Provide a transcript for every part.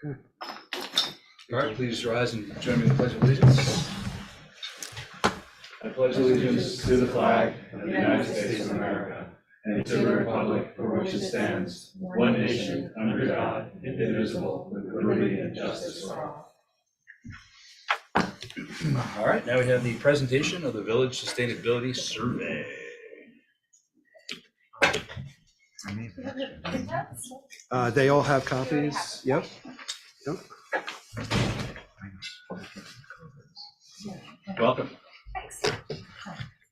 Okay. All right, please rise and join me in the Pledge of Allegiance. I pledge allegiance to the flag of the United States of America and to the republic for which it stands, one nation, under God, indivisible, with liberty and justice for all. All right, now we have the presentation of the Village Sustainability Survey. They all have copies. Yep. Welcome.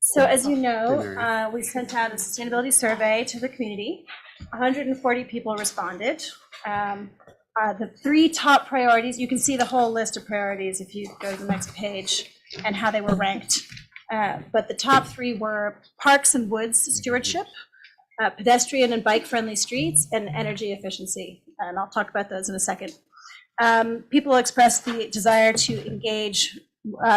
So as you know, we sent out a sustainability survey to the community. 140 people responded. The three top priorities, you can see the whole list of priorities if you go to the next page and how they were ranked. But the top three were parks and woods stewardship, pedestrian and bike friendly streets, and energy efficiency. And I'll talk about those in a second. People expressed the desire to engage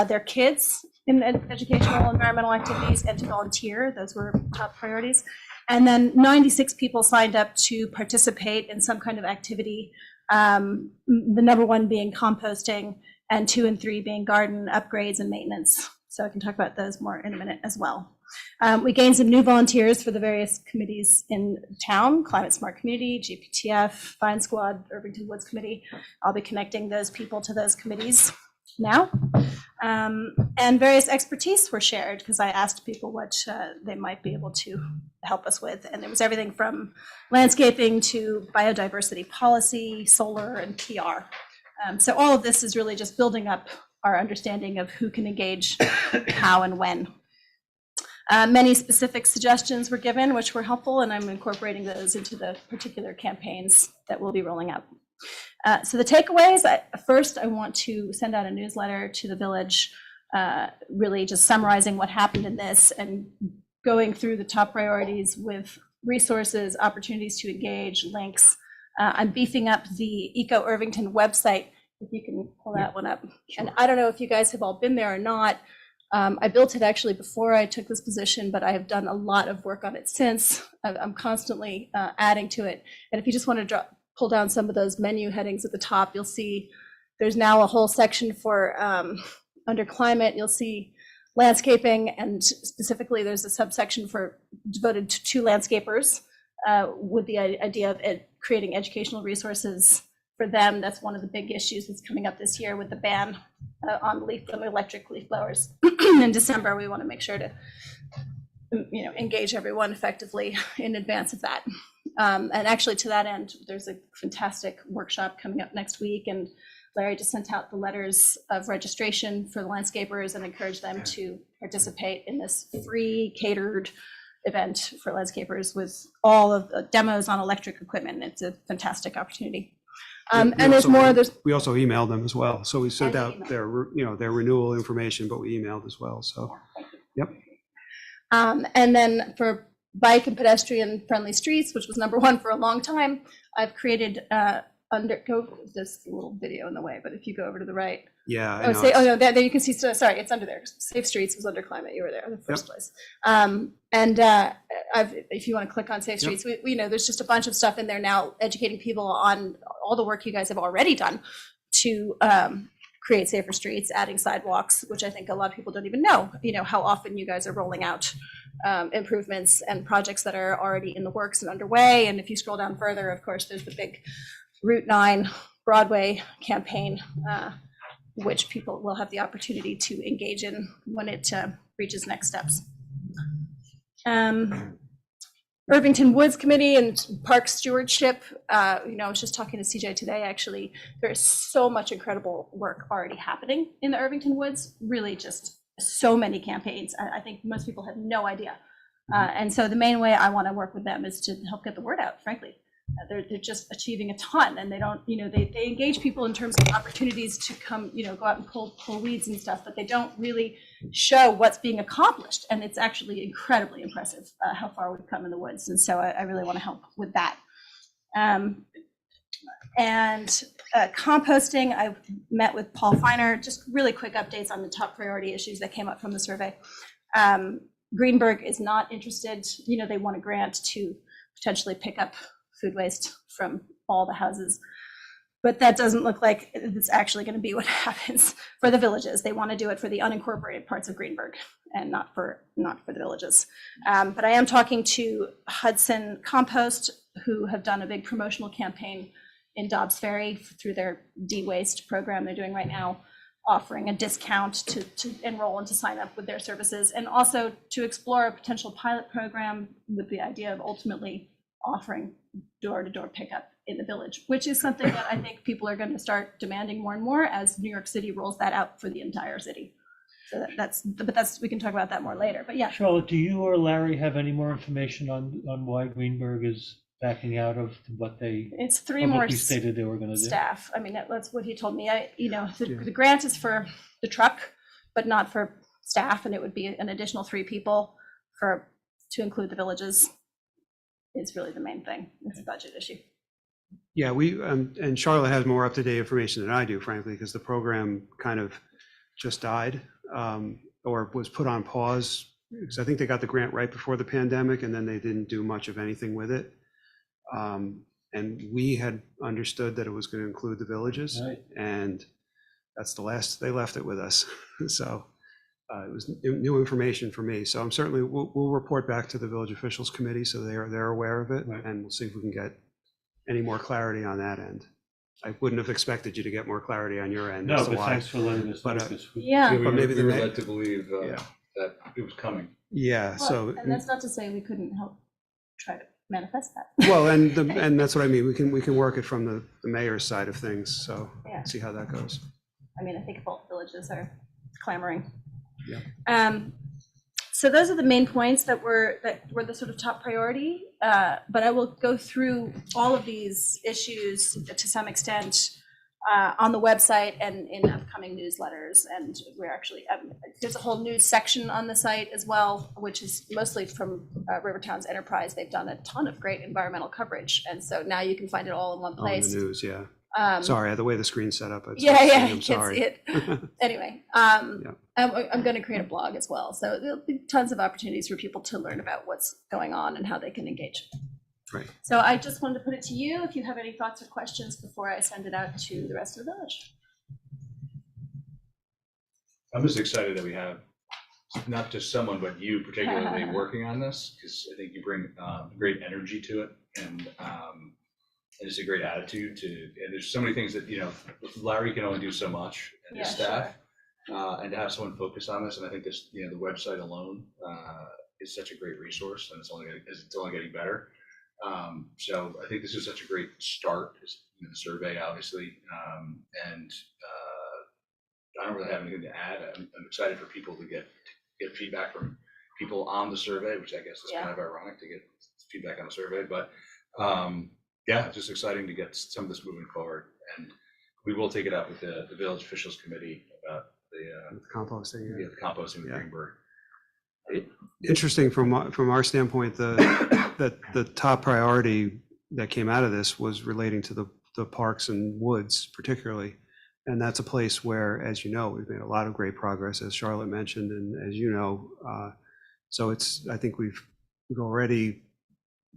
their kids in educational environmental activities and to volunteer. Those were top priorities. And then 96 people signed up to participate in some kind of activity. The number one being composting, and 2 and 3 being garden upgrades and maintenance. So I can talk about those more in a minute as well. We gained some new volunteers for the various committees in town: Climate Smart Community, GPTF, Fine Squad, Irvington Woods Committee. I'll be connecting those people to those committees now. And various expertise were shared because I asked people what they might be able to help us with. And it was everything from landscaping to biodiversity policy, solar, and PR. So all of this is really just building up our understanding of who can engage, how, and when. Many specific suggestions were given, which were helpful, and I'm incorporating those into the particular campaigns that we'll be rolling out. So the takeaways, first, I want to send out a newsletter to the village, really just summarizing what happened in this and going through the top priorities with resources, opportunities to engage, links. I'm beefing up the Eco Irvington website, if you can pull that one up. And I don't know if you guys have all been there or not. I built it actually before I took this position, but I have done a lot of work on it since. I'm constantly adding to it. And if you just want to pull down some of those menu headings at the top, you'll see there's now a whole section for under climate. You'll see landscaping, and specifically there's a subsection for devoted to landscapers with the idea of creating educational resources for them. That's one of the big issues that's coming up this year with the ban on electric leaf blowers in December. We want to make sure to engage everyone effectively in advance of that. And actually, to that end, there's a fantastic workshop coming up next week, and Larry just sent out the letters of registration for the landscapers and encouraged them to participate in this free catered event for landscapers with all of the demos on electric equipment. It's a fantastic opportunity. And there's more. We also emailed them as well. So we sent out their renewal information, but we emailed as well. So, yep. And then for bike and pedestrian friendly streets, which was number one for a long time, I've created this little video in the way, but if you go over to the right. Yeah. I know, there you can see. Sorry, it's under there. Safe Streets was under climate. You were there in the first place. If you want to click on Safe Streets, we know there's just a bunch of stuff in there now, educating people on all the work you guys have already done to create safer streets, adding sidewalks, which I think a lot of people don't even know. How often you guys are rolling out improvements and projects that are already in the works and underway. And if you scroll down further, of course, there's the big Route 9 Broadway campaign, which people will have the opportunity to engage in when it reaches next steps. Irvington Woods Committee and Park Stewardship, I was just talking to CJ today, actually. There's so much incredible work already happening in the Irvington Woods, really just so many campaigns. I think most people have no idea. And so the main way I want to work with them is to help get the word out, frankly. They're just achieving a ton, and they don't, they engage people in terms of opportunities to come, go out and pull weeds and stuff, but they don't really show what's being accomplished. And it's actually incredibly impressive how far we've come in the woods. And so I really want to help with that. Composting, I met with Paul Feiner, just really quick updates on the top priority issues that came up from the survey. Greenberg is not interested, they want a grant to potentially pick up food waste from all the houses But that doesn't look like it's actually going to be what happens for the villages. They want to do it for the unincorporated parts of Greenberg and not for the villages. But I am talking to Hudson Compost, who have done a big promotional campaign in Dobbs Ferry through their de-waste program they're doing right now, offering a discount to enroll and to sign up with their services, and also to explore a potential pilot program with the idea of ultimately offering door-to-door pickup in the village, which is something that I think people are going to start demanding more and more as New York City rolls that out for the entire city. So that's we can talk about that more later. But yeah, Charlotte, do you or Larry have any more information on why Greenberg is backing out of what they, it's three of more what you stated they were going to do? staff. I mean, that's what he told me. The grant is for the truck, but not for staff, and it would be an additional 3 people to include the villages. Is really the main thing. It's a budget issue. Yeah, we, and Charlotte has more up-to-date information than I do, frankly, because the program kind of just died, or was put on pause, because I think they got the grant right before the pandemic, and then they didn't do much of anything with it. And we had understood that it was going to include the villages, Right. and that's the last they left it with us. So it was new information for me. So I'm certainly, we'll report back to the village officials committee so they're aware of it, Right. and we'll see if we can get any more clarity on that end. I wouldn't have expected you to get more clarity on your end No, as to but why. thanks for letting us know. But, 'cause Yeah. We But maybe were the led to believe Yeah. that it was coming. Yeah, so, And that's not to say we couldn't help try to manifest that. well, and that's what I mean. We can work it from the mayor's side of things, so Yeah. see how that goes. I mean, I think both villages are clamoring. Yeah. So those are the main points that were the sort of top priority. But I will go through all of these issues to some extent on the website and in upcoming newsletters. And we're actually, there's a whole news section on the site as well, which is mostly from Rivertown's Enterprise. They've done a ton of great environmental coverage. And so now you can find it all in one On the place. news, yeah. Um, Sorry, the way the screen's set up. Yeah, I'm you can't sorry. see it. Anyway, I'm going to create a blog as well. So there'll be tons of opportunities for people to learn about what's going on and how they can engage. Right. So I just wanted to put it to you if you have any thoughts or questions before I send it out to the rest of the village. I'm just excited that we have not just someone, but you particularly working on this, because I think you bring great energy to it, and it's a great attitude to, and there's so many things that, Larry can only do so much and his staff, and to have someone focus on this, and I think this, the website alone is such a great resource, and it's only getting better. So I think this is such a great start, the survey, obviously, and I don't really have anything to add. I'm excited for people to get feedback from people on the survey, which I guess is kind of ironic to get feedback on the survey, but yeah, it's just exciting to get some of this moving forward, and we will take it up with the village officials committee about the Composting. Yeah. the composting with Greenberg. Interesting from our standpoint, the top priority that came out of this was relating to the parks and woods particularly. And that's a place where, as you know, we've made a lot of great progress, as Charlotte mentioned, and as you know, so I think we've already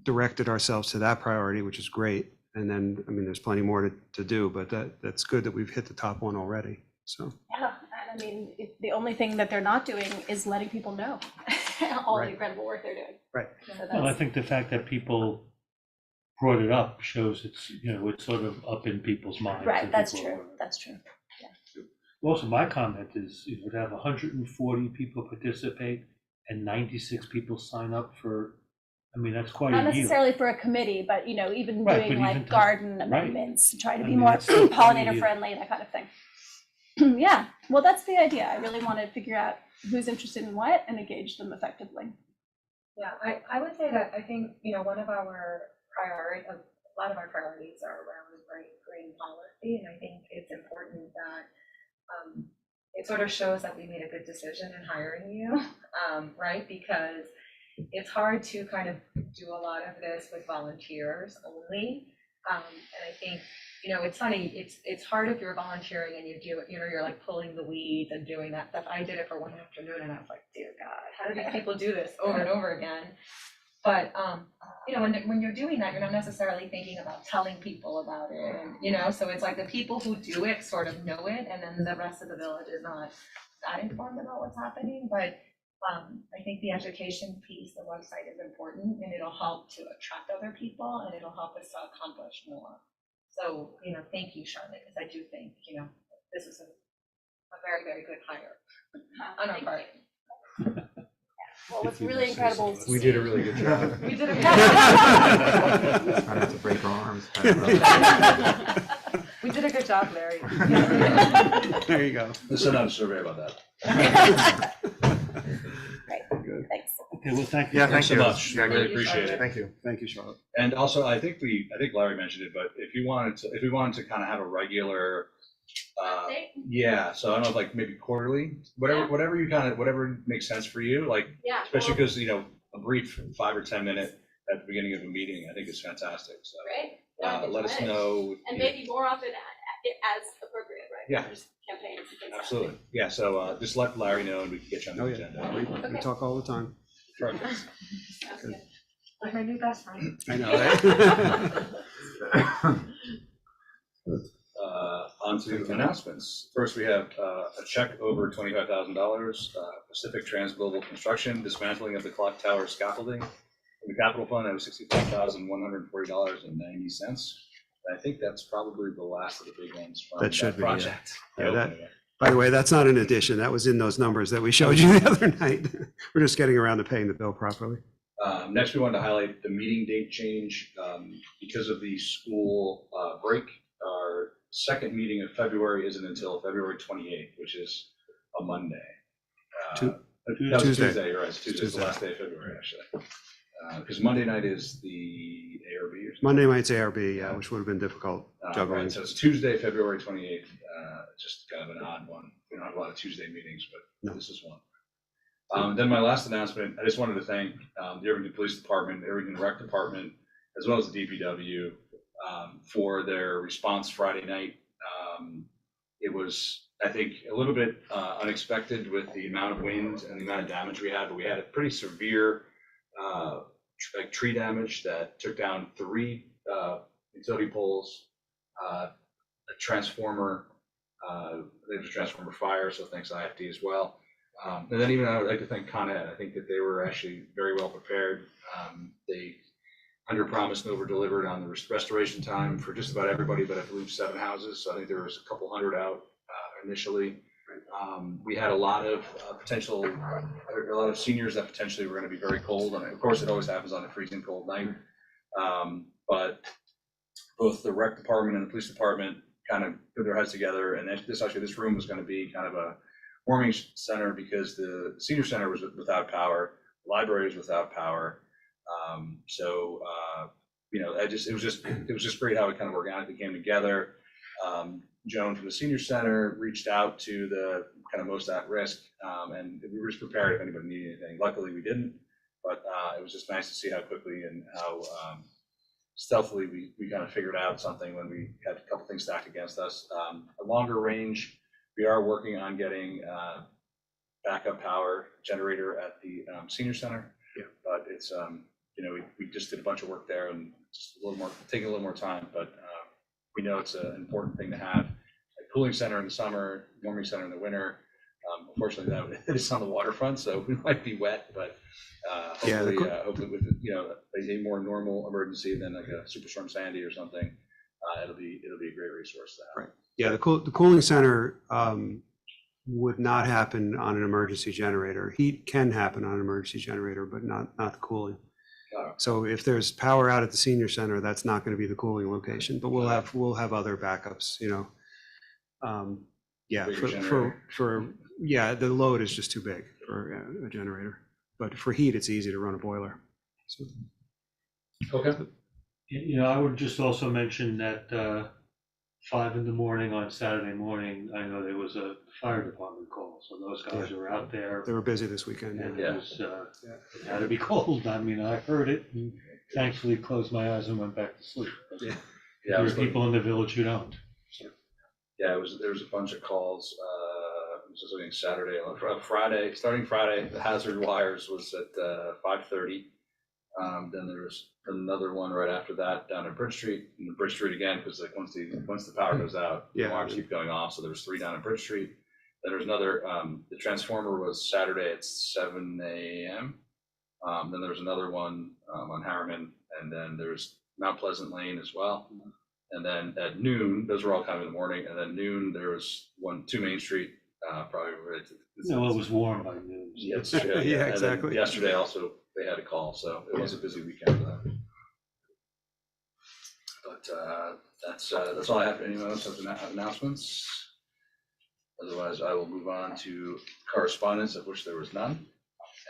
directed ourselves to that priority, which is great. And then, I mean, there's plenty more to do, but that's good that we've hit the top one already, so. Yeah, and I mean, the only thing that they're not doing is letting people know all the incredible work they're doing. Right. So Well, I think the fact that people brought it up shows it's sort of up in people's minds. right, and that's people true, are- that's true. Also, my comment is, to have 140 people participate and 96 people sign up for, I mean, that's quite Not a year. necessarily for a committee, but, even Right, doing but like even to- garden right. amendments, try to I be mean, more that's still quite a pollinator year. friendly, that kind of thing. Yeah, well, that's the idea. I really want to figure out who's interested in what and engage them effectively. Yeah, I would say that I think, one of our a lot of our priorities are around green policy, and I think it's important that it sort of shows that we made a good decision in hiring you, right? Because it's hard to kind of do a lot of this with volunteers only, and I think, it's funny, it's hard if you're volunteering and you do it, you're like pulling the weeds and doing that stuff. I did it for one afternoon and I was like, dear God, how do these people do this over and over again? But, you know, when you're doing that, you're not necessarily thinking about telling people about it, and, you know, so it's like the people who do it sort of know it, and then the rest of the village is not that informed about what's happening, but I think the education piece, the website is important, and it'll help to attract other people, and it'll help us to accomplish more. So, you know, thank you, Charlotte, because I do think, you know, this is a very, very good hire on our part. Well, what's really incredible is to We see- did a really good job. We did a Try not to break our arms. We did a good job, Larry. There you go. Let's send out a survey about that. Thanks. Okay, well, thank you. Yeah, thank Thanks so you. much. Yeah, Really great. appreciate it. Thank you. Thank you, Charlotte. And also, I think Larry mentioned it, but if we wanted to kind of have a regular, Update? yeah, so I don't know, like maybe quarterly, whatever you kind of, whatever makes sense for you, like, Yeah. especially because, you know, a brief 5 or 10 minute at the beginning of a meeting, I think is fantastic, so. Right? Let us know. And maybe more often as appropriate, right? Yeah. There's campaigns and things like that. Absolutely, yeah, so just let Larry know and we can get you on Oh, the yeah. agenda. We talk all the time. Perfect. Sounds good. Like my new best friend. I know, right? On to announcements. First, we have a check over $25,000, Pacific Trans Global Construction, dismantling of the clock tower scaffolding. In the capital fund, that was $65,140.90. I think that's probably the last of the big ones from That should that be, yeah. project. I Yeah, hope that- anyway. By the way, that's not an addition. That was in those numbers that we showed you the other night. We're just getting around to paying the bill properly. Next, we wanted to highlight the meeting date change. Because of the school break, our second meeting of February isn't until February 28th, which is a Monday. Tu- That was Tuesday. Tuesday, you're right, it's Tuesday, it's the Tuesday. last day of February, actually. Because Monday night is the ARB or something. Monday night's ARB, yeah, which would have been difficult juggling. Right, so it's Tuesday, February 28th, just kind of an odd one. We don't have a lot of Tuesday meetings, but No. this is one. Then my last announcement, I just wanted to thank the Irvington Police Department, the Irvington Rec Department, as well as the DPW for their response Friday night. It was, I think, a little bit unexpected with the amount of wind and the amount of damage we had, but we had a pretty severe like tree damage that took down 3 utility poles, a transformer, there was a transformer fire, so thanks IFD as well. And then even I would like to thank Con Ed. I think that they were actually very well prepared. They under-promised and over-delivered on the restoration time for just about everybody, but I believe 7 houses. So I think there was a couple hundred out initially. We had a lot of a lot of seniors that potentially were going to be very cold, and of course it always happens on a freezing cold night. But both the rec department and the police department kind of put their heads together, and this room was going to be kind of a warming center because the senior center was without power, the library was without power. You know, it was just great how it kind of organically came together. Joan from the senior center reached out to the kind of most at risk, and we were just prepared if anybody needed anything. Luckily, we didn't, but it was just nice to see how quickly and how stealthily we kind of figured out something when we had a couple things stacked against us. A longer range, we are working on getting backup power generator at the senior center. Yeah. But it's you know, we just did a bunch of work there and just taking a little more time, but we know it's an important thing to have. A cooling center in the summer, warming center in the winter. Unfortunately, that is on the waterfront, so we might be wet, but Yeah, the hopefully with, you know, a more normal emergency than like a Superstorm Sandy or something, it'll be a great resource to have. Right. Yeah, the cooling center would not happen on an emergency generator. Heat can happen on an emergency generator, but not the cooling. So if there's power out at the senior center, that's not going to be the cooling location, but we'll have other backups, you know. Yeah, Bigger generator. yeah, the load is just too big for a generator, but for heat, it's easy to run a boiler. So, Okay. You know, I would just also mention that 5 in the morning on Saturday morning, I know there was a fire department call, so those guys were out there. they were busy this weekend. And Yeah. it was, it had to be cold. I mean, I heard it and thankfully closed my eyes and went back to sleep. But Yeah. Yeah, there are people in the village who don't. Yeah, there was a bunch of calls, this was looking Saturday, on Friday, starting Friday, the hazard wires was at 5:30. Then there was another one right after that down at Bridge Street, and Bridge Street again, because like once the power goes out, the Yeah. alarms keep going off. So there was 3 down at Bridge Street. Then there was another, the transformer was Saturday at 7 a.m. Then there was another one on Harriman, and then there's Mount Pleasant Lane as well. And then at noon, those were all kind of in the morning, and then noon, there was 2 Main Street, probably right to. No, it was warm by noon. Yes, Yeah, and then exactly. yesterday also, they had a call, so it was a busy weekend for them. But that's all I have. Anyone else have announcements? Otherwise, I will move on to correspondence, of which there was none,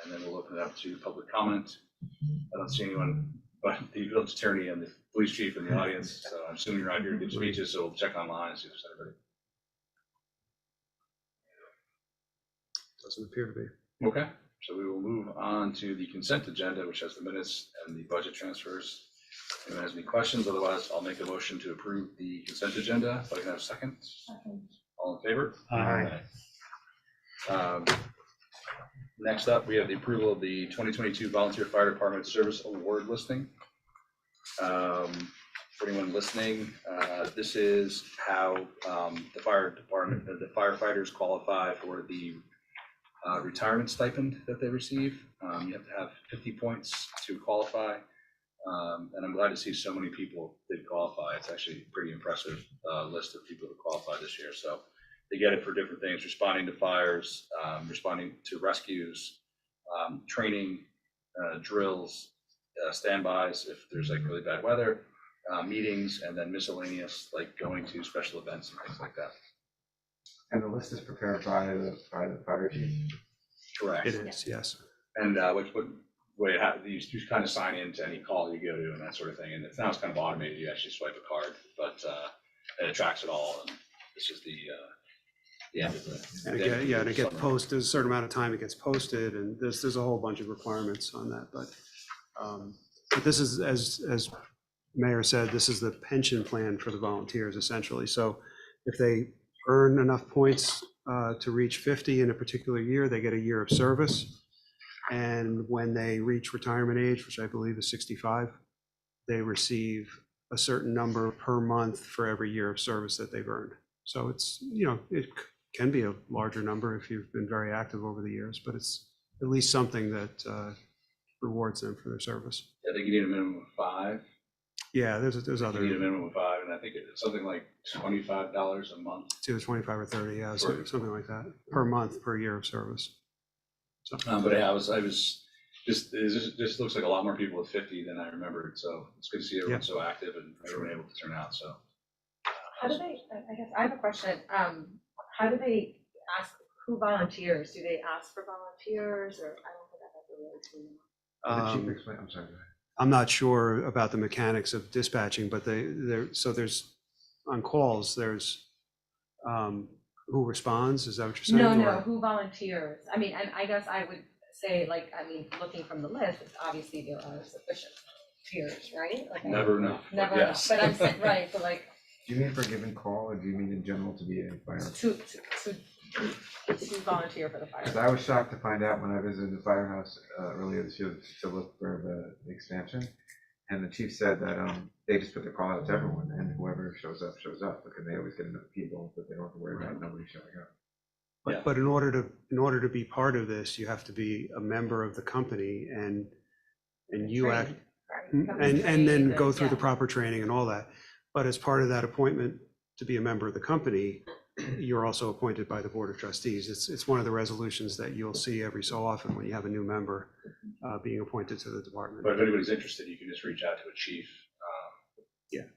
and then we'll open it up to public comment. I don't see anyone but the village attorney and the police chief in the audience, so I'm assuming you're out here to give speeches, so we'll check online and see if there's anybody. Doesn't appear to be. Okay, so we will move on to the consent agenda, which has the minutes and the budget transfers. Anyone has any questions? Otherwise, I'll make a motion to approve the consent agenda. If I can have a second. All in favor? Aye. Next up, we have the approval of the 2022 Volunteer Fire Department Service Award listing. For anyone listening, this is how the fire department, the firefighters qualify for the retirement stipend that they receive. You have to have 50 points to qualify. And I'm glad to see so many people did qualify. It's actually a pretty impressive list of people who qualified this year. So they get it for different things: responding to fires, responding to rescues, training, drills, standbys if there's like really bad weather, meetings, and then miscellaneous, like going to special events and things like that. And the list is prepared by the fire chief. Correct. It is, yes. And what way you kind of sign in to any call you go to and that sort of thing. And it's now it's kind of automated. You actually swipe a card, but and it tracks it all. And this is the end of the. And again, yeah, and it gets posted, there's a certain amount of time it gets posted, and there's a whole bunch of requirements on that, but this is, as Mayor said, this is the pension plan for the volunteers essentially. So if they earn enough points to reach 50 in a particular year, they get a year of service. And when they reach retirement age, which I believe is 65, they receive a certain number per month for every year of service that they've earned. So it's, it can be a larger number if you've been very active over the years, but it's at least something that rewards them for their service. I think you need a minimum of 5. Yeah, there's You need a other, minimum of 5, and I think it's something like $25 a month. it's either 25 or 30, yeah, so something like that, per month, per year of service. So, But yeah, I was this looks like a lot more people with 50 than I remembered. So it's good to see everyone so active and everyone able to turn out. So How do they, I guess, I have a question. How do they ask who volunteers? Do they ask for volunteers, or I don't think I've ever really seen them. The chief um, explain, I'm sorry. Go ahead. I'm not sure about the mechanics of dispatching, but so there's, on calls, there's who responds, is that what you're saying? No, Or- who volunteers? I mean, and I guess I would say, like, looking from the list, it's obviously there are sufficient volunteers, right? Like, never enough. Never but enough, yes. but I'm saying, right, but like, Do you mean for a given call, or do you mean in general to be a fire? to volunteer for the fire. Because I was shocked to find out when I visited the firehouse earlier this year to look for the expansion. And the chief said that they just put the call out to everyone, and whoever shows up, because they always get enough people that they don't have to worry about nobody showing up. Yeah. But in order to be part of this, you have to be a member of the company and you act, and then go through the proper training and all that. But as part of that appointment to be a member of the company, you're also appointed by the Board of Trustees. It's one of the resolutions that you'll see every so often when you have a new member being appointed to the department. But if anybody's interested, you can just reach out to a chief. Yeah. To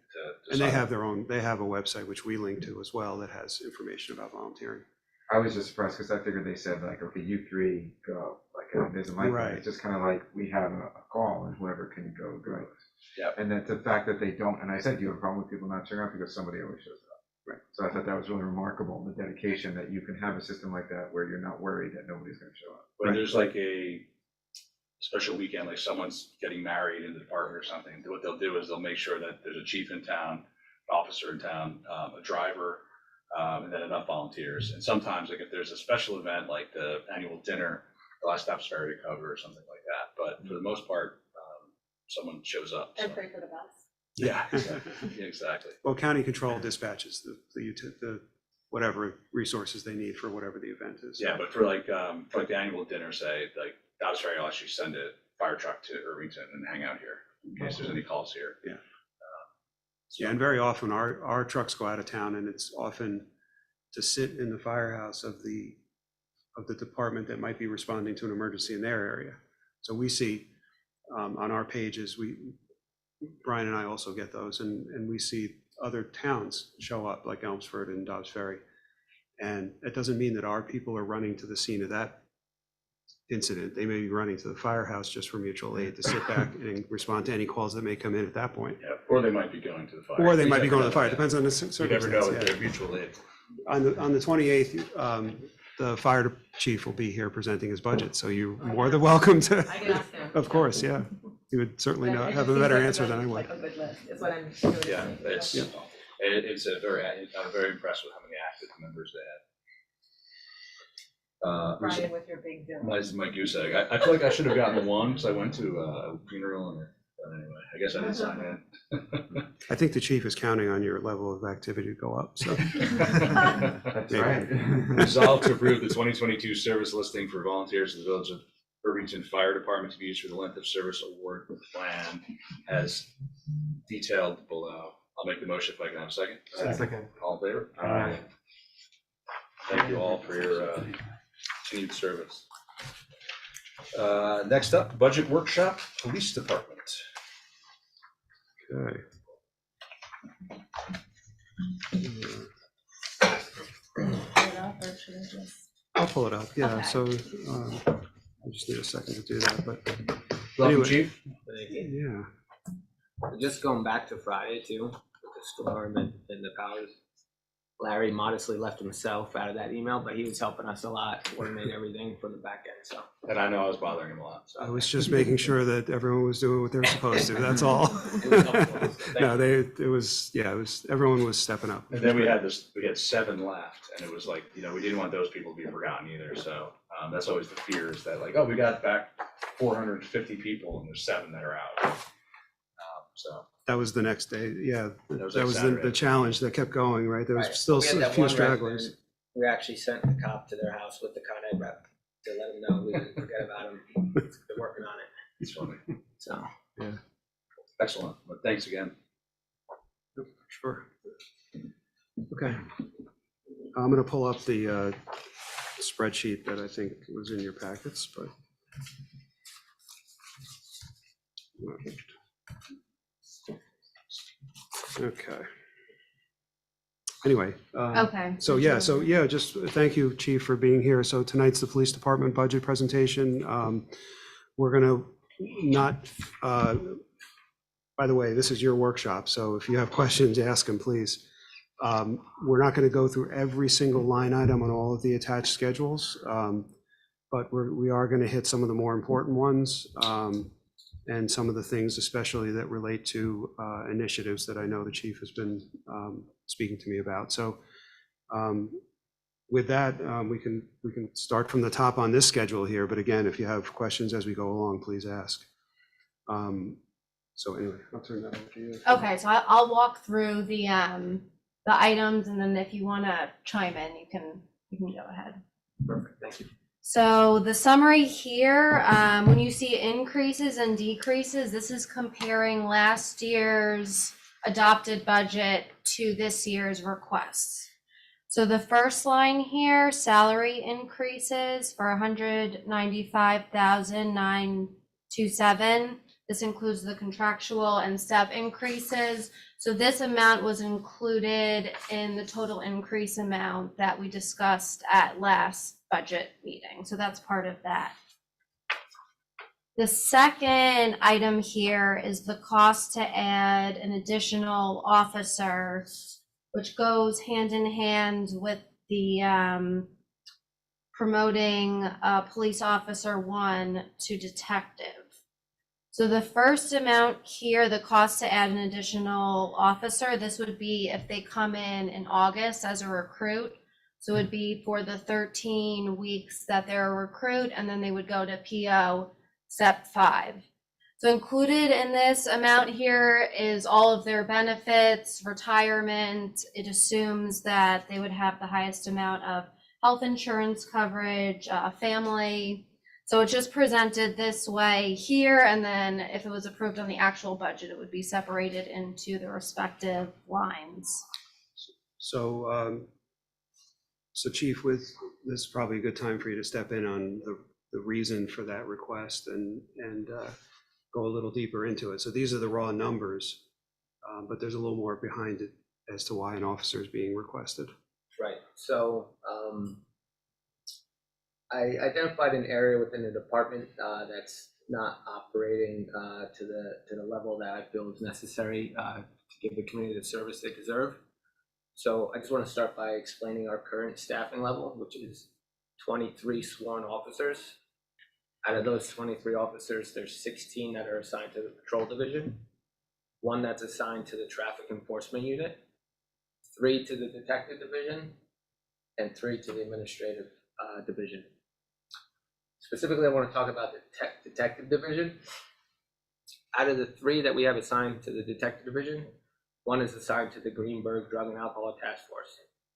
And they sign have up. they have a website which we link to as well that has information about volunteering. I was just surprised because I figured they said like, okay, you 3 go, like it isn't like that. Right. It's just kind of like we have a call and whoever can go, goes. Yeah. And that the fact that they don't, and I said, do you have a problem with people not showing up? Because somebody always shows up. Right. So I thought that was really remarkable, the dedication that you can have a system like that where you're not worried that nobody's going to show up. When there's like a special weekend, like someone's getting married in the department or something, what they'll do is they'll make sure that there's a chief in town, an officer in town, a driver, and then enough volunteers. And sometimes, like if there's a special event like the annual dinner, they'll ask Steps Ferry to cover or something like that. But for the most part, someone shows up. so. And pray for the best. Yeah, exactly. Well, county control dispatches the whatever resources they need for whatever the event is. Yeah, but for like the annual dinner, say, like Dobbs Ferry will actually send a fire truck to Irvington and hang out here in case there's any calls here. Yeah. Yeah, and very often our trucks go out of town, and it's often to sit in the firehouse of the department that might be responding to an emergency in their area. So we see on our pages, Brian and I also get those, and we see other towns show up, like Elmsford and Dobbs Ferry. And it doesn't mean that our people are running to the scene of that incident. They may be running to the firehouse just for mutual aid to sit back and respond to any calls that may come in at that point. Yeah, or they might be going to the fire. Or they might be You going to never the fire, know. depends on the You never know circumstance. with yeah. their mutual aid. On the 28th, the fire chief will be here presenting his budget, so you're more than welcome to, I can ask him. of course, yeah. You would certainly But know, it have just a better seems answer like than I would. Like a good list, is what I'm noticing. Yeah, it's a very, I'm very impressed with how many active members they had. Brian with your big Zoom. As my goose egg, I feel like I should have gotten the one because I went to a funeral but anyway, I guess I didn't sign in. I think the chief is counting on your level of activity to go up, so. That's Maybe. right. Resolved to approve the 2022 service listing for volunteers of the Village of Irvington Fire Department to be used for the length of service award plan as detailed below. I'll make the motion if I can have a second. Second. All in favor? Aye. Thank you all for your continued service. Next up, budget workshop, police department. Okay. I'll pull it up, yeah, Okay. so I just need a second to do that, but Welcome, Anyway. Chief. yeah. Just going back to Friday too, with the storm and the powers. Larry modestly left himself out of that email, but he was helping us a lot, coordinate everything from the back end, so. And I know I was bothering him a lot, I so. was just making sure that everyone was doing what they were supposed to, that's all. It was helpful, so thank No, you. everyone was stepping up. And then we had 7 left, and it was like, we didn't want those people to be forgotten either, so that's always the fear is that like, oh, we got back 450 people and there's 7 that are out. So, That was the next day, yeah, That was that like was the Saturday. challenge that kept going, right? There was Right. still We had a that few one stragglers. resident, we actually sent the cop to their house with the Con Ed rep to let them know we didn't forget about him. They're working on it, it's funny. so. Excellent, but thanks again. Sure. Okay. I'm gonna pull up the spreadsheet that I think was in your packets, but. Okay. Anyway. Okay. So yeah, just thank you, Chief, for being here. So tonight's the police department budget presentation. We're gonna not, by the way, this is your workshop, so if you have questions, ask them, please. We're not gonna go through every single line item on all of the attached schedules, but we are gonna hit some of the more important ones, and some of the things especially that relate to initiatives that I know the chief has been speaking to me about. So with that, we can start from the top on this schedule here, but again, if you have questions as we go along, please ask. So anyway, I'll turn that over to you. Okay, so I'll walk through the items, and then if you want to chime in, you can go ahead. Perfect, thank you. So the summary here, when you see increases and decreases, this is comparing last year's adopted budget to this year's requests. So the first line here, salary increases for 195,927. This includes the contractual and step increases. So this amount was included in the total increase amount that we discussed at last budget meeting. So that's part of that. The second item here is the cost to add an additional officer, which goes hand in hand with the promoting police officer 1 to detective. So the first amount here, the cost to add an additional officer, this would be if they come in August as a recruit. So it would be for the 13 weeks that they're a recruit, and then they would go to PO step 5. So included in this amount here is all of their benefits, retirement. It assumes that they would have the highest amount of health insurance coverage, family. So it's just presented this way here, and then if it was approved on the actual budget, it would be separated into the respective lines. So, so Chief, this is probably a good time for you to step in on the reason for that request and go a little deeper into it. So these are the raw numbers, but there's a little more behind it as to why an officer is being requested. Right, so, I identified an area within the department, that's not operating, to the level that I feel is necessary, to give the community the service they deserve. So I just want to start by explaining our current staffing level, which is 23 sworn officers. Out of those 23 officers, there's 16 that are assigned to the patrol division, 1 that's assigned to the traffic enforcement unit, 3 to the detective division, and 3 to the administrative division. Specifically, I want to talk about the detective division. Out of the 3 that we have assigned to the detective division, 1 is assigned to the Greenberg Drug and Alcohol Task Force.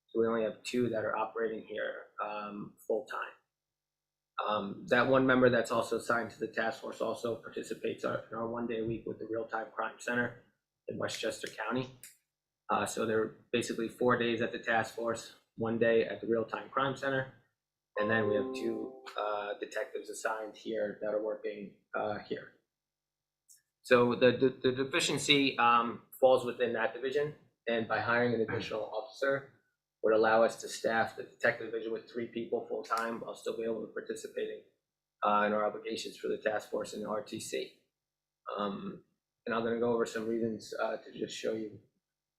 So we only have 2 that are operating here full time. That 1 member that's also assigned to the task force also participates in our 1 day a week with the Real-Time Crime Center in Westchester County. So they're basically 4 days at the task force, 1 day at the Real-Time Crime Center, and then we have 2 detectives assigned here that are working here. So the deficiency falls within that division, and by hiring an additional officer would allow us to staff the detective division with 3 people full-time while still be able to participating in our obligations for the task force and the RTC. And I'm going to go over some reasons to just show you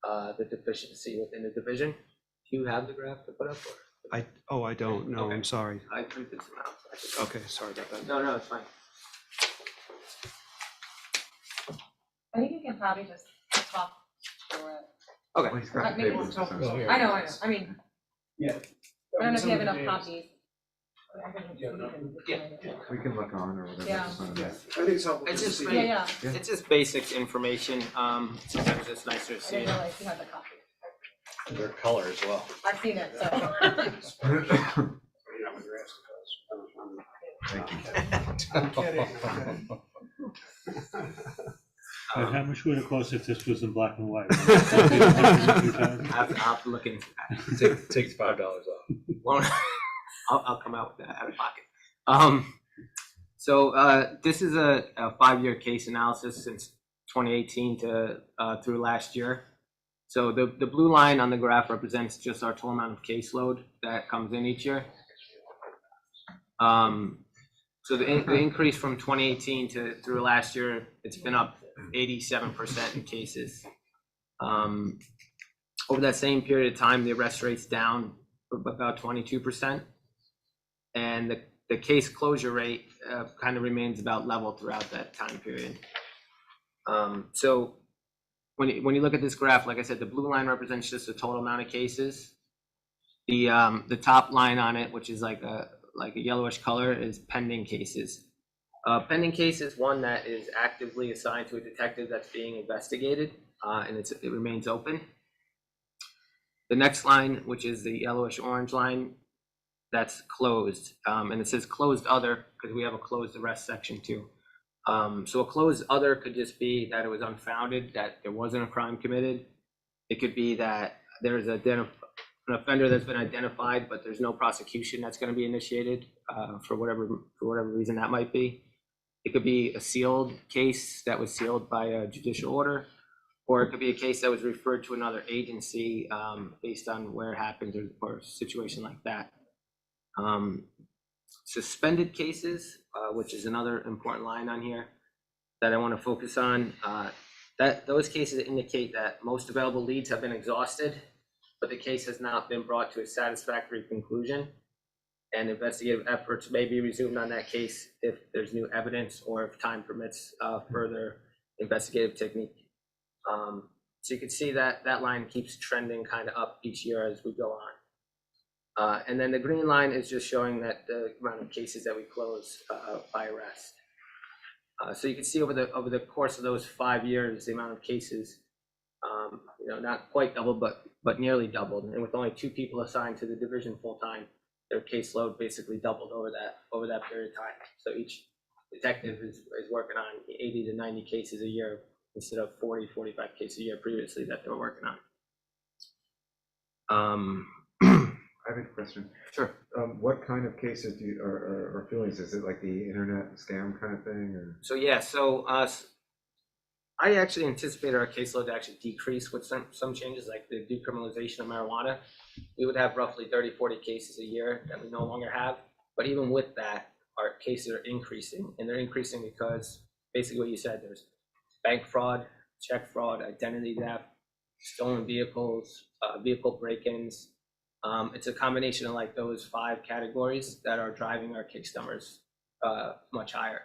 the deficiency within the division. Do you have the graph to put up? Or? I don't know. Okay. I'm sorry. I printed some out. So I just... Okay, sorry about that. No, it's fine. I think you can probably just talk through it. Okay. Well, he's got the Maybe papers it's or something. I know, I mean, Yeah. I don't know if you have enough copies. We can look on or whatever. Yeah. just wanna- I think it's helpful. It's to just see. great. Yeah, It's just basic information. Sometimes it's nicer to I see didn't it. realize you had the copy. Their color as well. I've seen it, so. Thank you. I'm kidding. And how much would it cost if this was in black and white? I'll have to look into that. Take $5 off. Well, I'll come out with that out of pocket. So this is a 5-year case analysis since 2018 to through last year. So the blue line on the graph represents just our total amount of caseload that comes in each year. So the increase from 2018 to through last year, it's been up 87% in cases. Over that same period of time, the arrest rate's down about 22%. And the case closure rate kind of remains about level throughout that time period. So when you look at this graph, like I said, the blue line represents just the total amount of cases. The top line on it, which is like a yellowish color, is pending cases. Pending case is one that is actively assigned to a detective that's being investigated, and it remains open. The next line, which is the yellowish orange line, that's closed, and it says closed other because we have a closed arrest section too. So a closed other could just be that it was unfounded, that there wasn't a crime committed. It could be that there's an offender that's been identified, but there's no prosecution that's going to be initiated for whatever reason that might be. It could be a sealed case that was sealed by a judicial order, or it could be a case that was referred to another agency based on where it happened or a situation like that. Suspended cases, which is another important line on here that I want to focus on. That those cases indicate that most available leads have been exhausted, but the case has not been brought to a satisfactory conclusion, and investigative efforts may be resumed on that case if there's new evidence or if time permits further investigative technique. So you can see that that line keeps trending kind of up each year as we go on. And then the green line is just showing that the amount of cases that we close by arrest. So you can see over the course of those 5 years, the amount of cases, not quite doubled, but nearly doubled. And with only 2 people assigned to the division full-time, their caseload basically doubled over that period of time. So each detective is working on 80 to 90 cases a year instead of 40, 45 cases a year previously that they were working on. I have a question. Sure. What kind of cases do you, or feelings? Is it like the internet scam kind of thing, or? So yeah, I actually anticipated our caseload to actually decrease with some changes, like the decriminalization of marijuana. We would have roughly 30, 40 cases a year that we no longer have. But even with that, our cases are increasing, and they're increasing because basically what you said, there's bank fraud, check fraud, identity theft, stolen vehicles, vehicle break-ins. It's a combination of like those 5 categories that are driving our case numbers much higher,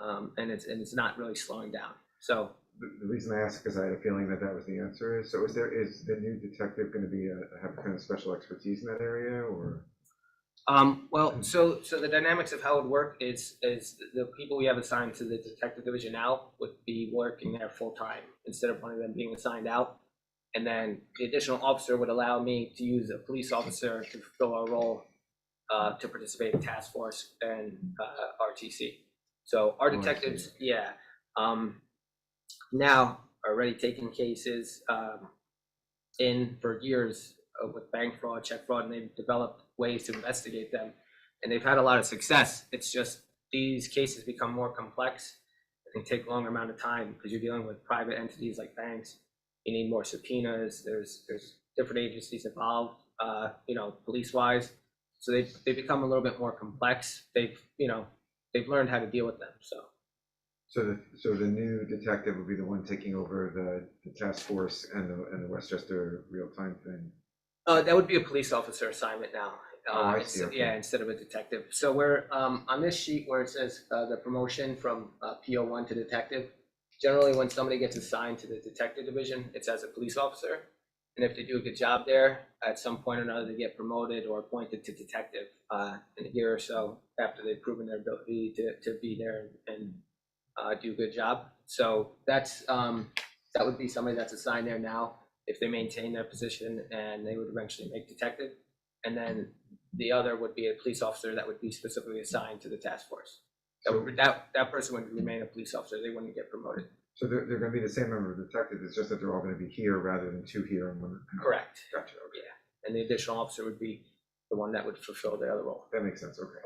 and it's not really slowing down. So The reason I asked, because I had a feeling that was the answer. So is the new detective going to have kind of special expertise in that area, or? So the dynamics of how it would work is the people we have assigned to the detective division now would be working there full time instead of one of them being assigned out. And then the additional officer would allow me to use a police officer to fulfill our role to participate in task force and RTC. So our detectives, now are already taking cases in for years with bank fraud, check fraud, and they've developed ways to investigate them, and they've had a lot of success. It's just these cases become more complex and take a longer amount of time because you're dealing with private entities like banks. You need more subpoenas. There's different agencies involved, police-wise. So they become a little bit more complex. They've learned how to deal with them. So the new detective will be the one taking over the task force and the Westchester real-time thing. That would be a police officer assignment now. I see, okay. Yeah, instead of a detective. So we're on this sheet where it says the promotion from PO1 to detective. Generally, when somebody gets assigned to the detective division, it's as a police officer. And if they do a good job there, at some point or another, they get promoted or appointed to detective in a year or so after they've proven their ability to be there and do a good job. So that would be somebody that's assigned there now if they maintain their position, and they would eventually make detective. And then the other would be a police officer that would be specifically assigned to the task force. That person would remain a police officer. They wouldn't get promoted. So they're going to be the same number of detectives. It's just that they're all going to be here rather than 2 here and 1. Correct. Gotcha. Okay. Yeah. And the additional officer would be the one that would fulfill the other role. That makes sense. Okay.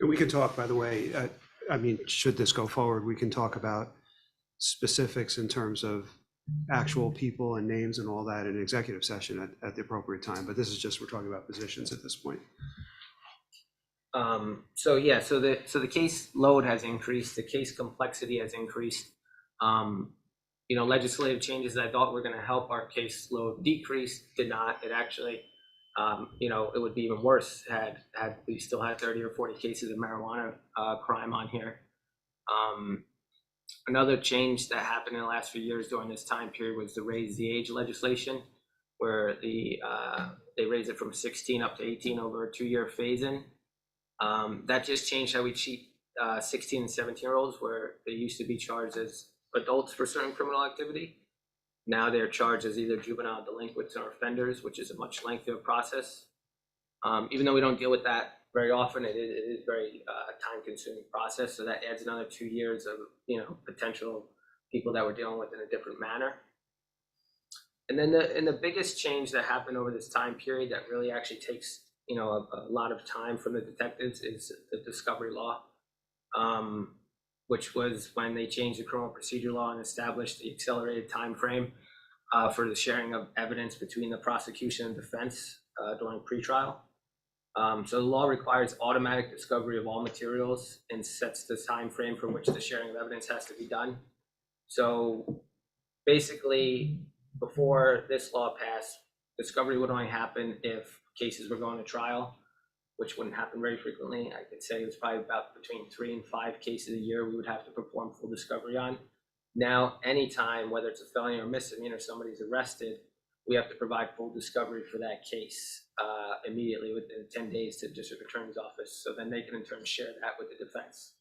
We can talk, by the way, should this go forward, we can talk about specifics in terms of actual people and names and all that in executive session at the appropriate time. But this is just, we're talking about positions at this point. So the case load has increased, the case complexity has increased. Legislative changes that I thought were going to help our case load decrease did not. It actually, it would be even worse had we still had 30 or 40 cases of marijuana crime on here. Another change that happened in the last few years during this time period was to raise the age legislation, where they raised it from 16 up to 18 over a 2-year phase-in. That just changed how we treat 16 and 17-year-olds, where they used to be charged as adults for certain criminal activity. Now they're charged as either juvenile delinquents or offenders, which is a much lengthier process. Even though we don't deal with that very often, it is very time-consuming process. So that adds another 2 years of potential people that we're dealing with in a different manner. And then the biggest change that happened over this time period that really actually takes a lot of time from the detectives is the discovery law, which was when they changed the criminal procedure law and established the accelerated time frame for the sharing of evidence between the prosecution and defense during pretrial. So the law requires automatic discovery of all materials and sets the time frame for which the sharing of evidence has to be done. So basically, before this law passed, discovery would only happen if cases were going to trial, which wouldn't happen very frequently. I could say it was probably about between 3 and 5 cases a year we would have to perform full discovery on. Now, anytime, whether it's a felony or misdemeanor, somebody's arrested, we have to provide full discovery for that case immediately within 10 days to the district attorney's office. So then they can in turn share that with the defense.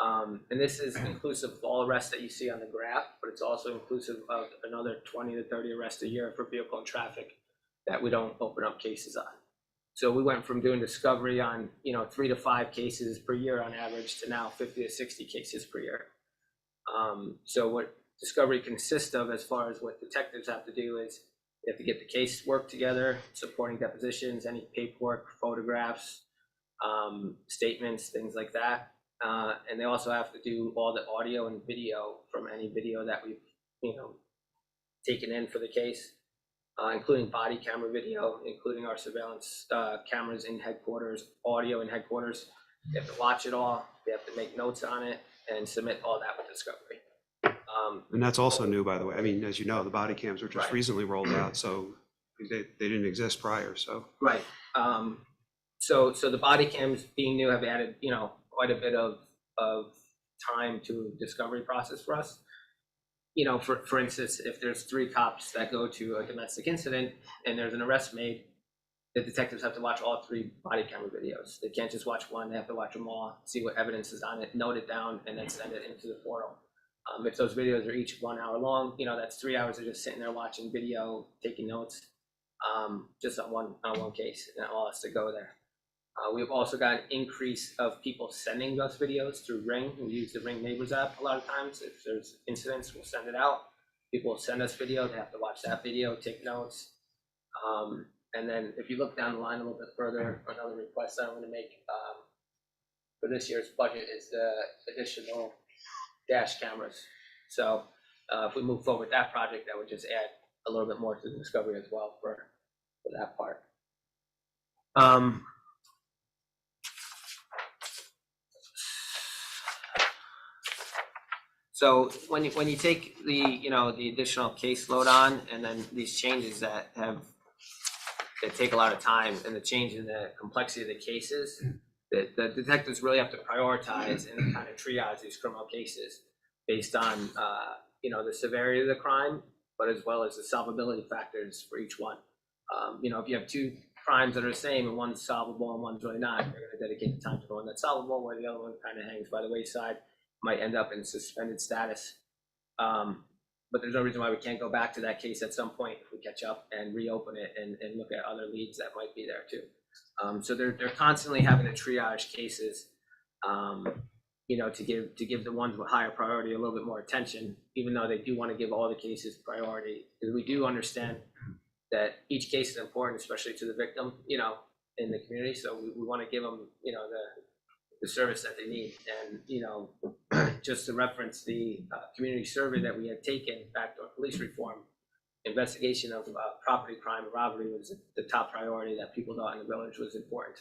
And this is inclusive of all arrests that you see on the graph, but it's also inclusive of another 20 to 30 arrests a year for vehicle and traffic that we don't open up cases on. So we went from doing discovery on, 3 to 5 cases per year on average to now 50 to 60 cases per year. So what discovery consists of, as far as what detectives have to do, is they have to get the case work together, supporting depositions, any paperwork, photographs, statements, things like that. And they also have to do all the audio and video from any video that we've, taken in for the case, including body camera video, including our surveillance cameras in headquarters, audio in headquarters. They have to watch it all. They have to make notes on it and submit all that with discovery. And that's also new, by the way. I mean, as you know, the body cams were just Right. recently rolled out, so they didn't exist prior, so. Right. So the body cams being new have added, quite a bit of time to discovery process for us. For instance, if there's 3 cops that go to a domestic incident and there's an arrest made, the detectives have to watch all 3 body camera videos. They can't just watch one, they have to watch them all, see what evidence is on it, note it down, and then send it into the portal. If those videos are each 1 hour long, that's 3 hours of just sitting there watching video, taking notes, just on one case, and it all has to go there. We've also got an increase of people sending us videos through Ring. We use the Ring Neighbors app a lot of times. If there's incidents, we'll send it out. People will send us video, they have to watch that video, take notes. And then if you look down the line a little bit further, another request that I'm going to make for this year's budget is the additional dash cameras. So if we move forward with that project, that would just add a little bit more to the discovery as well for that part. So when you take the additional caseload on, and then these changes that take a lot of time, and the change in the complexity of the cases, the detectives really have to prioritize and kind of triage these criminal cases based on the severity of the crime, but as well as the solvability factors for each one. If you have 2 crimes that are the same and one's solvable and one's really not, you're going to dedicate the time to the one that's solvable, where the other one kind of hangs by the wayside, might end up in suspended status. But there's no reason why we can't go back to that case at some point if we catch up and reopen it and look at other leads that might be there too. So they're constantly having to triage cases, to give the ones with higher priority a little bit more attention, even though they do want to give all the cases priority, because we do understand that each case is important, especially to the victim, in the community. So we want to give them, the service that they need. And, just to reference the community survey that we had taken back to our police reform, investigation of property crime and robbery was the top priority that people thought in the village was important.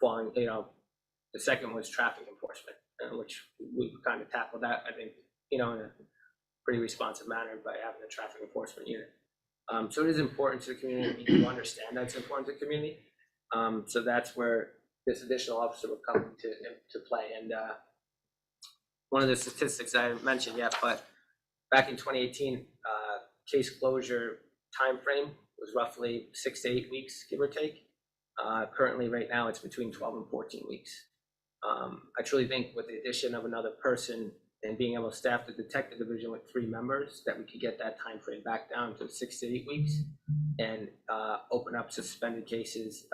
Following, the second was traffic enforcement, which we kind of tackled that, I think, in a pretty responsive manner by having a traffic enforcement unit. So it is important to the community. We do understand that it's important to the community. So that's where this additional officer would come to play. And one of the statistics I haven't mentioned yet, but back in 2018, case closure timeframe was roughly 6 to 8 weeks, give or take. Currently, right now, it's between 12 and 14 weeks. I truly think with the addition of another person and being able to staff the detective division with 3 members, that we could get that time frame back down to 6 to 8 weeks and open up suspended cases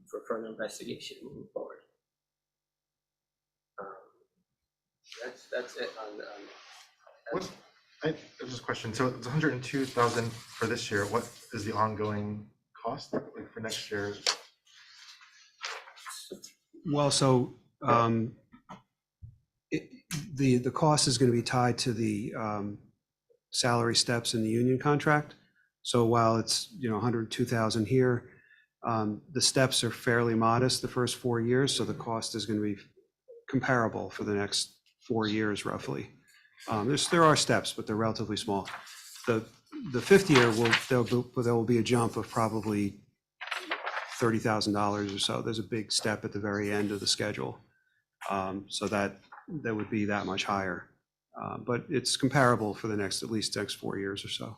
for further investigation moving forward. That's it on What, I just a question. So it's 102,000 for this year. What is the ongoing cost like for next year? Well, so the cost is going to be tied to the salary steps in the union contract. So while it's 102,000 here, the steps are fairly modest the first 4 years, so the cost is going to be comparable for the next 4 years roughly. There are steps, but they're relatively small. The 5th year there will be a jump of probably $30,000 or so. There's a big step at the very end of the schedule, so that would be that much higher. But it's comparable for the at least next 4 years or so.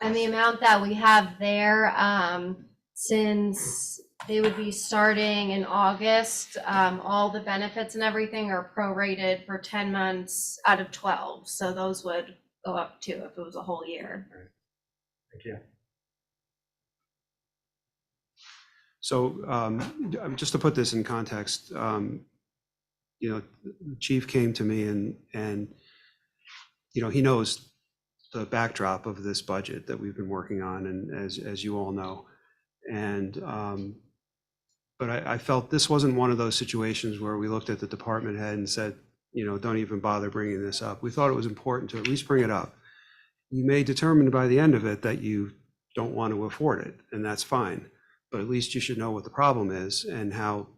And the amount that we have there, since they would be starting in August. All the benefits and everything are prorated for 10 months out of 12. So those would go up too if it was a whole year. Thank you. So just to put this in context, you know, the chief came to me and you know, he knows the backdrop of this budget that we've been working on, and as you all know. And but I felt this wasn't one of those situations where we looked at the department head and said, you know, don't even bother bringing this up. We thought it was important to at least bring it up. You may determine by the end of it that you don't want to afford it, and that's fine. But at least you should know what the problem is and how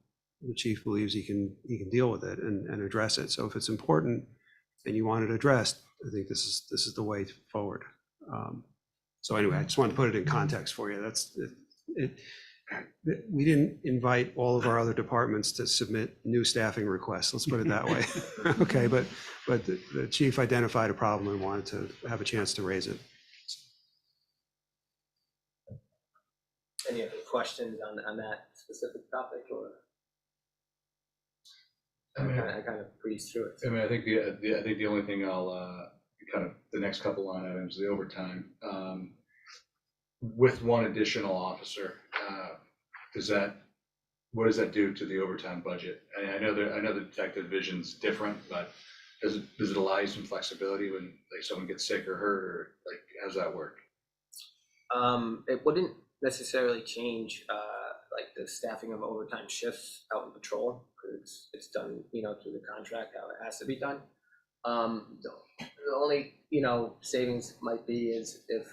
the chief believes he can deal with it and address it. So if it's important and you want it addressed, I think this is the way forward. So anyway, I just want to put it in context for you. That's it. We didn't invite all of our other departments to submit new staffing requests. Let's put it that way. Okay, but the chief identified a problem and wanted to have a chance to raise it. Any other questions on that specific topic, or? I kind of breezed through it. I mean, I think the only thing I'll kind of the next couple line items, the overtime, with one additional officer, what does that do to the overtime budget? I know the detective division's different, but does it allow you some flexibility when like someone gets sick or hurt, or like how's that work? It wouldn't necessarily change like the staffing of overtime shifts out in patrol, because it's done, you know, through the contract how it has to be done. The only, you know, savings might be is if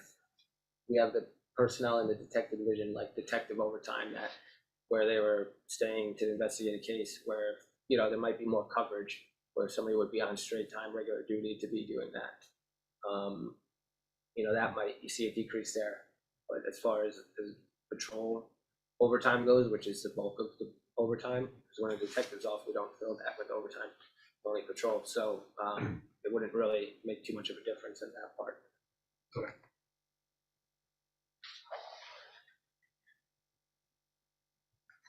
we have the personnel in the detective division, like detective overtime, that where they were staying to investigate a case where, you know, there might be more coverage where somebody would be on straight time, regular duty to be doing that. You know, that might, you see a decrease there. But as far as patrol overtime goes, which is the bulk of the overtime, because when a detective's off, we don't fill that with overtime, only patrol. So it wouldn't really make too much of a difference in that part. Okay.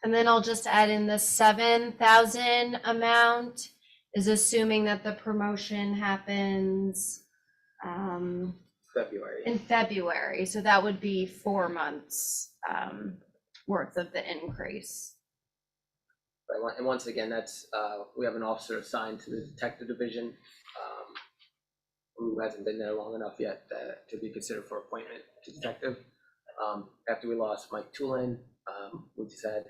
And then I'll just add in the 7,000 amount is assuming that the promotion happens February. in February. So that would be 4 months worth of the increase. Right, and once again, that's we have an officer assigned to the detective division who hasn't been there long enough yet to be considered for appointment to detective. After we lost Mike Tulin, we just had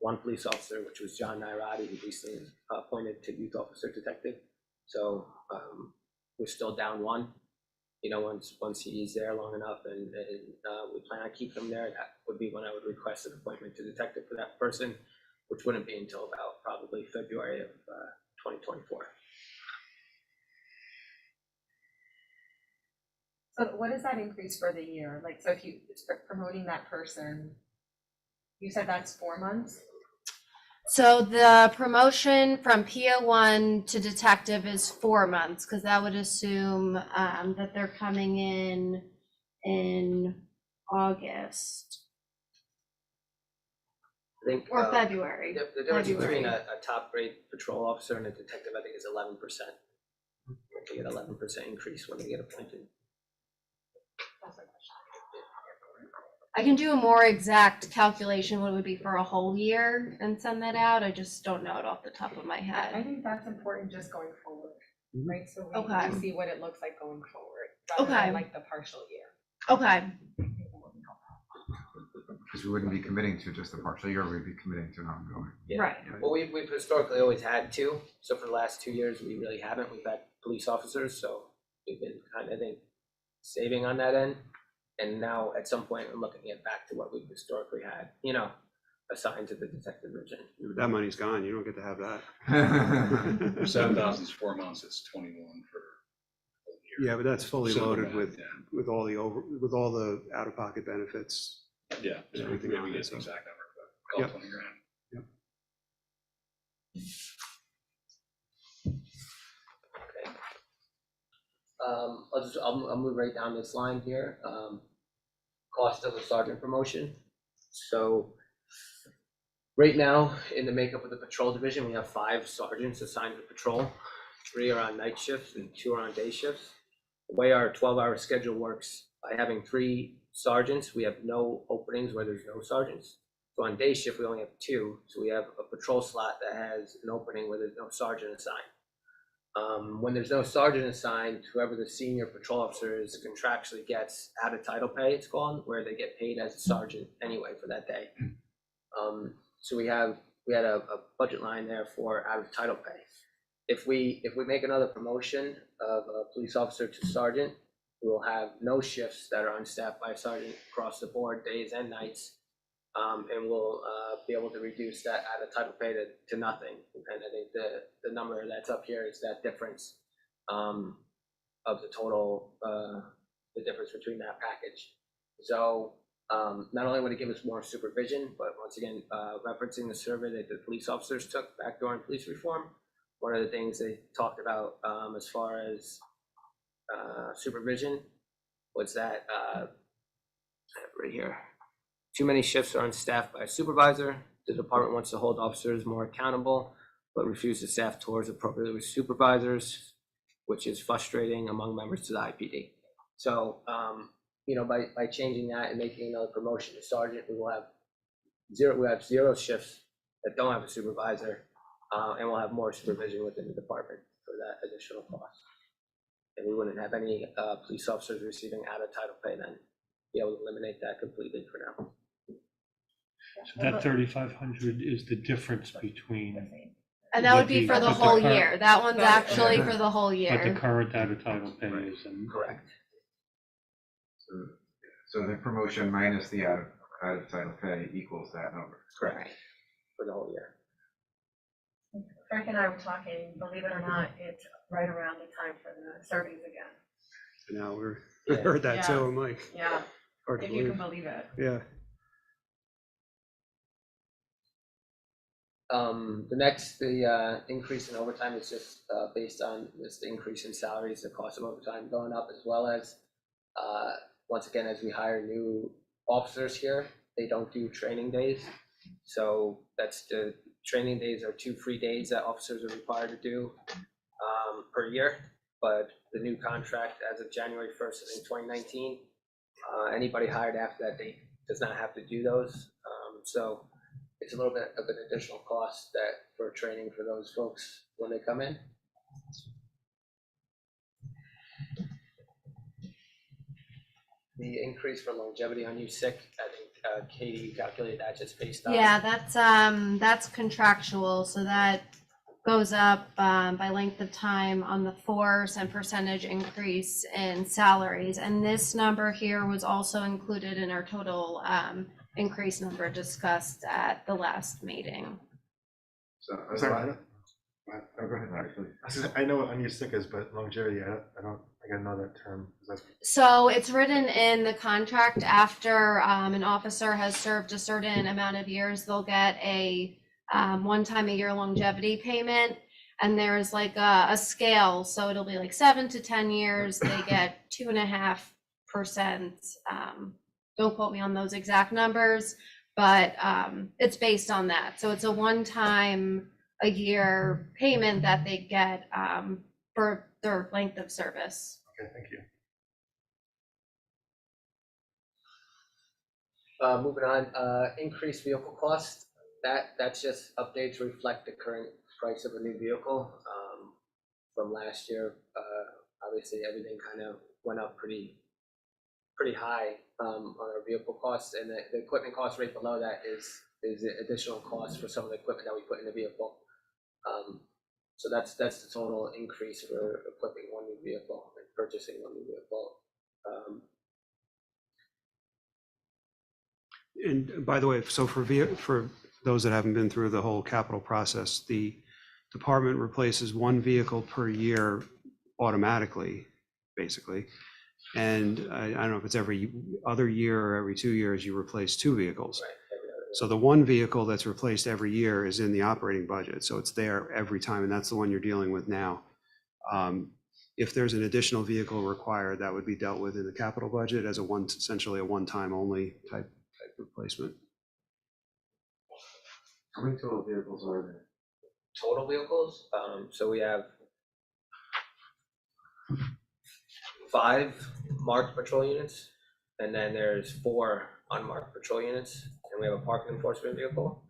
one police officer, which was John Nairati, who recently was appointed to youth officer detective. So we're still down one. You know, once he's there long enough and we plan on keeping him there, that would be when I would request an appointment to detective for that person, which wouldn't be until about probably February of 2024. So what is that increase for the year? Like, so if you start promoting that person, you said that's 4 months? So the promotion from PO1 to detective is 4 months, because that would assume that they're coming in August I think, or February. The difference between February. a top grade patrol officer and a detective, I think, is 11%. They get 11% increase when they get appointed. I can do a more exact calculation what it would be for a whole year and send that out. I just don't know it off the top of my I head. think that's important just going forward, right? So Okay. we see what it looks like going forward, rather Okay. than like the partial year. Okay. Because we wouldn't be committing to just the partial year, we'd be committing to an ongoing. Yeah. Right. Well, we've historically always had two, so for the last 2 years, we really haven't. We've had police officers, so we've been kind of, I think, saving on that end. And now, at some point, we're looking at back to what we've historically had, you know, assigned to the detective division. That money's gone. You don't get to have that. 7,000 is 4 months. It's 21 for a year. Yeah, but that's fully So, loaded yeah, with all the out-of-pocket benefits. yeah. Everything Everything on we it, get so. the exact number, but call it Yep. 20 grand. Okay. I'll move right down this line here. Cost of a sergeant promotion. So Right now, in the makeup of the patrol division, we have 5 sergeants assigned to patrol. 3 are on night shifts and 2 are on day shifts. The way our 12-hour schedule works, by having 3 sergeants, we have no openings where there's no sergeants. So on day shift, we only have 2, so we have a patrol slot that has an opening where there's no sergeant assigned. When there's no sergeant assigned, whoever the senior patrol officer is contractually gets added title pay, it's called, where they get paid as a sergeant anyway for that day. So we had a budget line there for out of title pay. If we make another promotion of a police officer to sergeant, we will have no shifts that are unstaffed by a sergeant across the board, days and nights. And we'll be able to reduce that out of title pay to nothing. And I think the number that's up here is that difference of the total, the difference between that package. So not only would it give us more supervision, but once again, referencing the survey that the police officers took back during police reform, one of the things they talked about as far as supervision was that, right here, too many shifts are unstaffed by a supervisor. The department wants to hold officers more accountable, but refuses to staff tours appropriately with supervisors, which is frustrating among members to the IPD. So, by changing that and making another promotion to sergeant, we will have 0 shifts that don't have a supervisor, and we'll have more supervision within the department for that additional cost. And we wouldn't have any police officers receiving out of title pay then. Be able to eliminate that completely for now. So that 3,500 is the difference between, And that would be for the But the whole current- year. That one's actually Yeah. for the whole but the year. current out of title pay is, and Correct. So the promotion minus the out of title pay equals that number. Correct. Right. For the whole year. Frank and I were talking, believe it or not, it's right around the time for the surveys again. And now we Yeah. heard that Yeah. too, Mike. Yeah, Hard to if you can believe. believe it. Yeah. The increase in overtime is just based on this increase in salaries, the cost of overtime going up, as well as, once again, as we hire new officers here, they don't do training days. So that's the training days are 2 free days that officers are required to do per year. But the new contract as of January 1st in 2019, anybody hired after that date does not have to do those. So it's a little bit of an additional cost for training for those folks when they come in. The increase for longevity on you sick, I think Katie calculated that just based on. Yeah, that's contractual, so that goes up by length of time on the force and percentage increase in salaries. And this number here was also included in our total increase number discussed at the last meeting. So, Sorry, I don't, go ahead, Larry, please. I know what unused sick is, but longevity, I don't think I know that term. Is that So it's written in the contract after an officer has served a certain amount of years, they'll get a 1 time a year longevity payment. And there's like a scale, so it'll be like 7 to 10 years, they get 2.5%. Don't quote me on those exact numbers, but it's based on that. So it's a 1 time a year payment that they get for their length of service. okay? Thank you. Moving on, increased vehicle cost, that's just updates to reflect the current price of a new vehicle. From last year, obviously everything kind of went up pretty high on our vehicle costs, and the equipment cost right below that is the additional cost for some of the equipment that we put in the vehicle. So that's the total increase for equipping 1 new vehicle and purchasing 1 new vehicle. And by the way, so for those that haven't been through the whole capital process, the department replaces 1 vehicle per year automatically, basically. And I don't know if it's every other year or every 2 years you replace 2 vehicles. Right. So the 1 vehicle that's replaced every year is in the operating budget, so it's there every time, and that's the one you're dealing with now. If there's an additional vehicle required, that would be dealt with in the capital budget as essentially a one-time only type replacement. How many total vehicles are there? Total vehicles, so we have 5 marked patrol units, and then there's 4 unmarked patrol units, and we have a parking enforcement vehicle.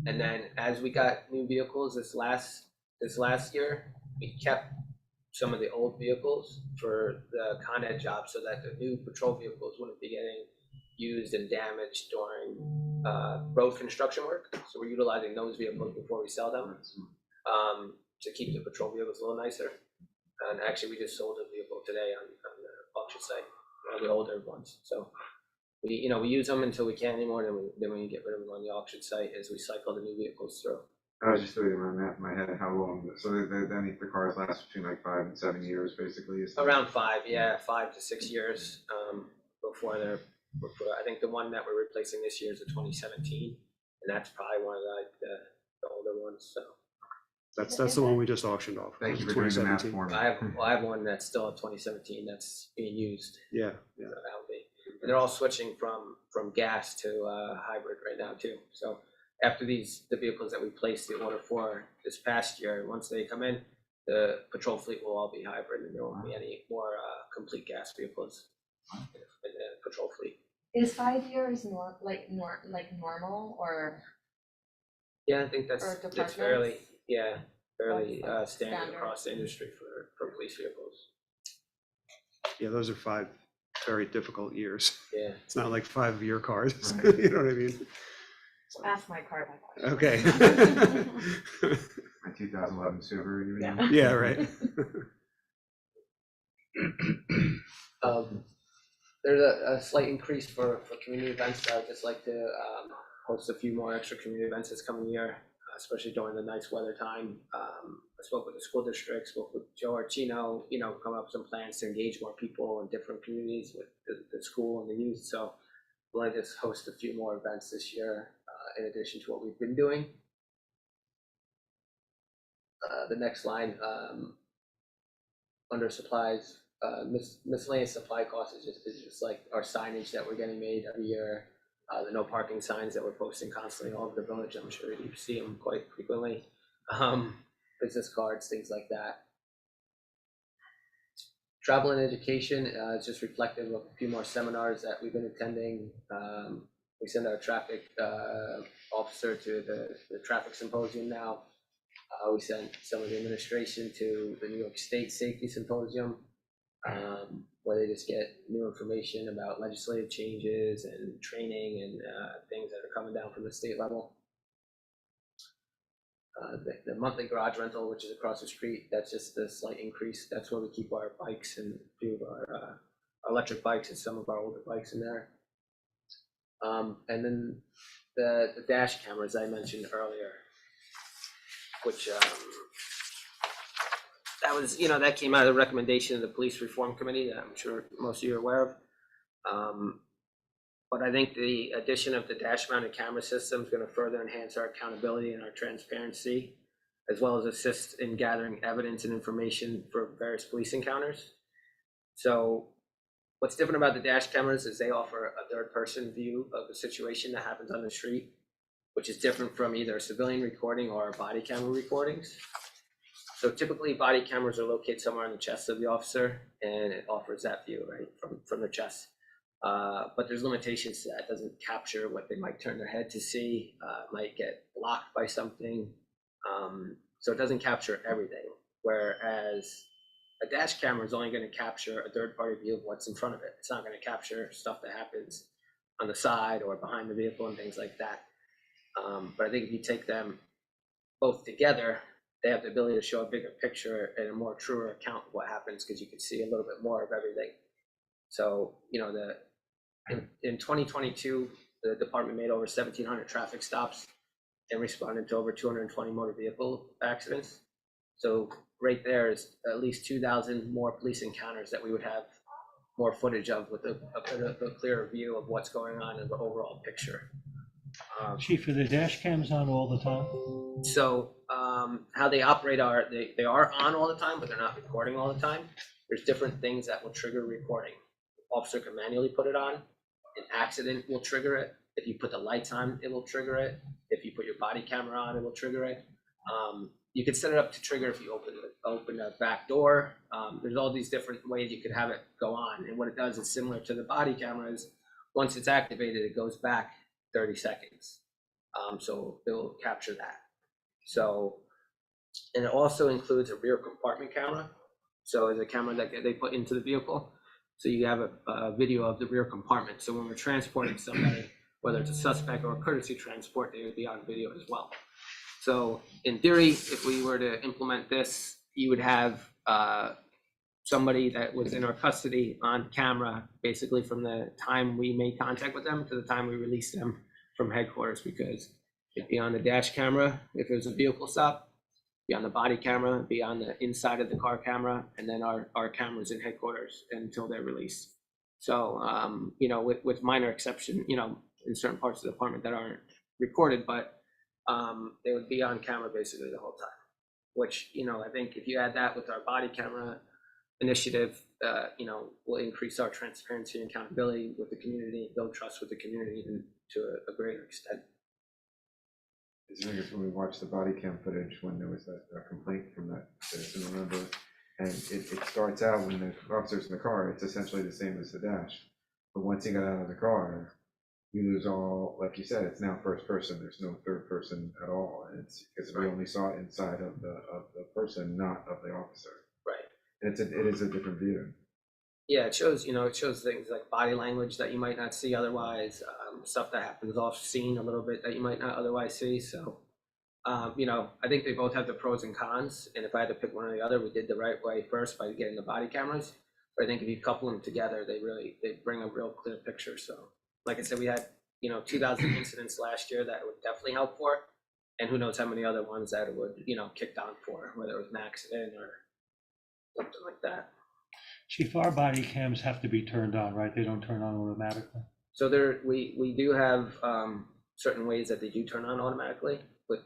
And then as we got new vehicles this last year, we kept some of the old vehicles for the Con Ed job so that the new patrol vehicles wouldn't be getting used and damaged during road construction work. So we're utilizing those vehicles before we sell them, to keep the patrol vehicles a little nicer. And actually, we just sold a vehicle today on the auction site, one of the older ones. So we use them until we can't anymore, then we get rid of them on the auction site as we cycle the new vehicles through. I was just doing my math in my head, how long, so then if the cars last between like 5 and 7 years, basically? Is Around 5, yeah, 5 to 6 years, before I think the one that we're replacing this year is a 2017, and that's probably one of the older ones, so. That's the one we just auctioned off. Thank you for doing the math 2017. for me. I have one that's still a 2017 that's being used. Yeah, So that'll be, and they're all switching from gas to hybrid right now too. So after the vehicles that we placed the order for this past year, once they come in, the patrol fleet will all be hybrid, and there won't be any more complete gas vehicles in the patrol fleet. Is 5 years normal or? Yeah, I think Or that's departments? fairly That's standard standard. across the industry for police vehicles. yeah, those are 5 very difficult years. Yeah. It's not like 5-year cars, Right. you know what I mean? Ask my car by car. Okay. My 2011 Subaru, you mean? Yeah. Yeah, right. There's a slight increase for community events. I'd just like to host a few more extra community events this coming year, especially during the nice weather time. I spoke with the school district, spoke with Joe Archino, come up with some plans to engage more people in different communities with the school and the youth. So we'll just host a few more events this year, in addition to what we've been doing. The next line, under supplies, miscellaneous supply costs is just like our signage that we're getting made every year, the no parking signs that we're posting constantly all over the village. I'm sure you see them quite frequently. Business cards, things like that. Travel and education is just reflective of a few more seminars that we've been attending. We send our traffic officer to the traffic symposium now. We sent some of the administration to the New York State Safety Symposium, where they just get new information about legislative changes and training and things that are coming down from the state level. The monthly garage rental, which is across the street, that's just a slight increase. That's where we keep our bikes and a few of our electric bikes and some of our older bikes in there. And then the dash cameras I mentioned earlier, which that came out of the recommendation of the Police Reform Committee that I'm sure most of you are aware of. But I think the addition of the dash-mounted camera system is going to further enhance our accountability and our transparency, as well as assist in gathering evidence and information for various police encounters. So what's different about the dash cameras is they offer a third-person view of the situation that happens on the street, which is different from either a civilian recording or body camera recordings. So typically body cameras are located somewhere on the chest of the officer, and it offers that view, right, from the chest. But there's limitations to that. It doesn't capture what they might turn their head to see, might get blocked by something. So it doesn't capture everything, whereas a dash camera is only going to capture a third-party view of what's in front of it. It's not going to capture stuff that happens on the side or behind the vehicle and things like that. But I think if you take them both together, they have the ability to show a bigger picture and a more truer account of what happens, because you can see a little bit more of everything. So, in 2022, the department made over 1,700 traffic stops and responded to over 220 motor vehicle accidents. So right there is at least 2,000 more police encounters that we would have more footage of, with a clearer view of what's going on in the overall picture. Chief, are the dash cams on all the time? So how they operate they are on all the time, but they're not recording all the time. There's different things that will trigger recording. The officer can manually put it on. An accident will trigger it. If you put the lights on, it will trigger it. If you put your body camera on, it will trigger it. You can set it up to trigger if you open a back door. There's all these different ways you could have it go on. And what it does is similar to the body cameras. Once it's activated, it goes back 30 seconds. So it will capture that. So, and it also includes a rear compartment camera. So it's a camera that they put into the vehicle. So you have a video of the rear compartment. So when we're transporting somebody, whether it's a suspect or a courtesy transport, they would be on video as well. So in theory, if we were to implement this, you would have somebody that was in our custody on camera, basically from the time we made contact with them to the time we released them from headquarters, because it'd be on the dash camera if it was a vehicle stop, be on the body camera, be on the inside of the car camera, and then our cameras in headquarters until they're released. So, you know, with minor exception, you know, in certain parts of the department that aren't recorded, but they would be on camera basically the whole time, which, you know, I think if you add that with our body camera initiative, you know, will increase our transparency and accountability with the community, build trust with the community to a greater extent. I think it's when we watched the body cam footage when there was that complaint from that citizen, remember? And it starts out when the officer's in the car, it's essentially the same as the dash. But once he got out of the car, you lose all, like you said, it's now first person. There's no third person at all. And it's because we only saw it inside of the person, not of the officer. Right. And it is a different view. Yeah, it shows, you know, it shows things like body language that you might not see otherwise, stuff that happens off scene a little bit that you might not otherwise see. So, you know, I think they both have the pros and cons. And if I had to pick one or the other, we did the right way first by getting the body cameras. But I think if you couple them together, they bring a real clear picture. So, like I said, we had, you know, 2,000 incidents last year that it would definitely help for. And who knows how many other ones that it would, you know, kick down for, whether it was an accident or something like that. Chief, our body cams have to be turned on, right? They don't turn on automatically. So we do have certain ways that they do turn on automatically with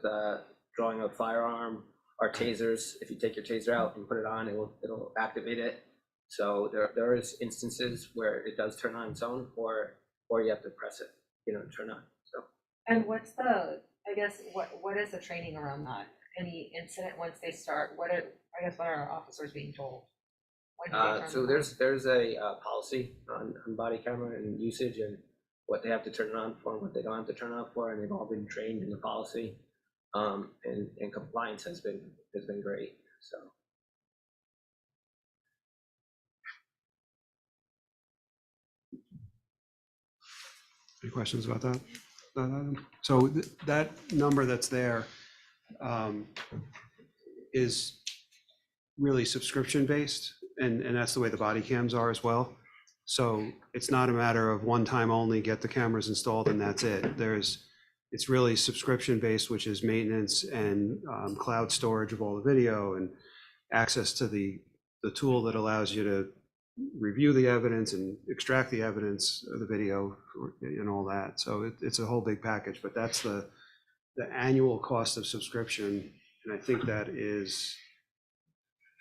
drawing a firearm, our tasers. If you take your taser out and put it on, it'll activate it. So there is instances where it does turn on its own, or you have to press it, you know, to turn on. So. And what's the, I guess, what is the training around that? Any incident once they start, what are our officers being told? When do they turn So them there's a policy on body camera and usage and what they have to turn it on for and what they don't have to turn it on for, and they've all been trained in the policy. And compliance has been great. So. Any questions about that? So that number that's there is really subscription based, and that's the way the body cams are as well. So it's not a matter of one time only, get the cameras installed and that's it. It's really subscription based, which is maintenance and cloud storage of all the video and access to the tool that allows you to review the evidence and extract the evidence of the video and all that. So it's a whole big package, but that's the annual cost of subscription. And I think that is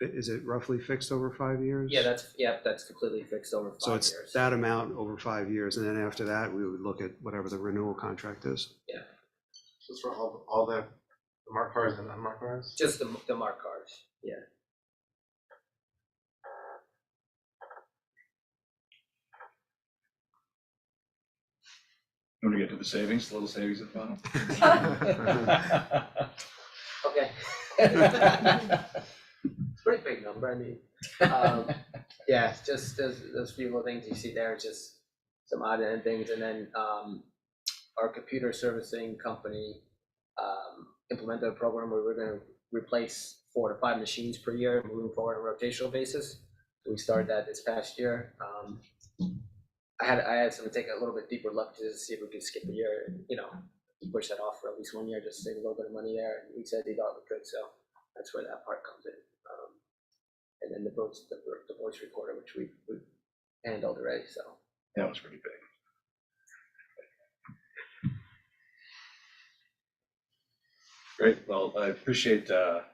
it roughly fixed over 5 years? Yeah, that's completely fixed over 5 years. So it's that amount over 5 years. And then after that, we would look at whatever the renewal contract is. Yeah. So it's for all the marked cars and unmarked cars? Just the marked cars, yeah. You want to get to the savings, little savings at the bottom? Okay. Pretty big number, I mean. Yeah, just those few little things you see there, just some odd end things. And then our computer servicing company implemented a program where we're going to replace 4 to 5 machines per year moving forward on a rotational basis. So we started that this past year. I had someone take a little bit deeper look to see if we could skip a year and, you know, push that off for at least 1 year, just to save a little bit of money there. And he said he thought we could, so that's where that part comes in. And then the voice recorder, which we've handled already, so. That was pretty big. Great, well, I appreciate,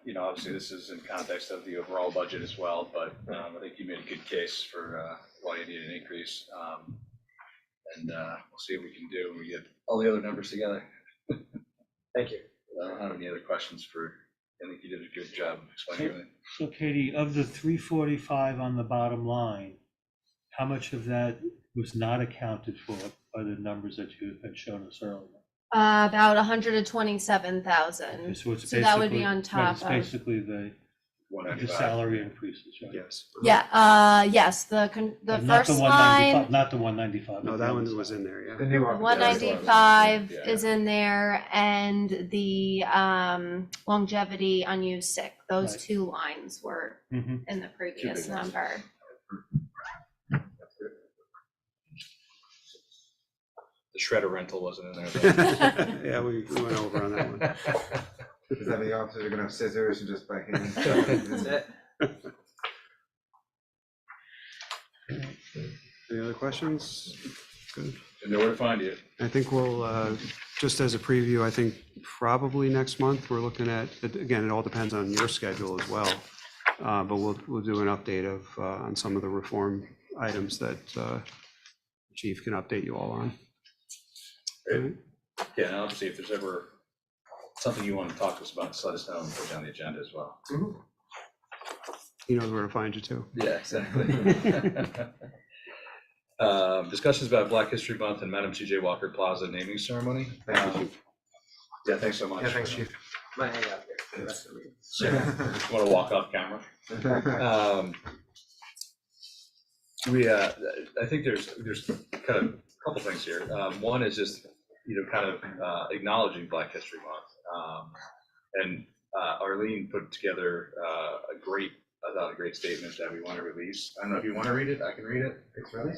you know, obviously this is in context of the overall budget as well, but I think you made a good case for why you need an increase. And we'll see what we can do when we get all the other numbers together. Thank you. I don't have any other questions for, I think you did a good job of explaining everything. So Katie, of the 345 on the bottom line, how much of that was not accounted for by the numbers that you had shown us earlier? About Okay, 127,000. so it's So that would be basically- on right, top it's of. basically the 195. salary increases, right? Yes. Yeah, yes, the But not first the line, 195, not the 195. No, but that the one other was side. in there, yeah. The new officer. 195 Yeah. is in there, and the longevity unused sick. Those Right. two lines were Mhm. in the previous big ones. number. The shredder rental wasn't in there. though. Yeah, we went over on that one. Does that mean the officers are gonna have scissors and just by hand? That's it. Any other questions? Good. You know where to find you. I think we'll, just as a preview, I think probably next month, we're looking at, again, it all depends on your schedule as well. But we'll do an update of, on some of the reform items that Chief can update you all on. Great. Yeah, and obviously, if there's ever something you want to talk to us about, just let us know and put it on the agenda as well. He knows where to find you too. Yeah, exactly. Discussions about Black History Month and Madam C.J. Walker Plaza naming ceremony. Thank you, Yeah, thanks so much. Yeah, thanks, Chief. Might hang out there for the rest of the meeting. Want to walk off camera? I think there's kind of a couple things here. One is just, kind of acknowledging Black History Month. And Arlene put together a great statement that we want to release. I don't know if you want to read it, I can read it. It's really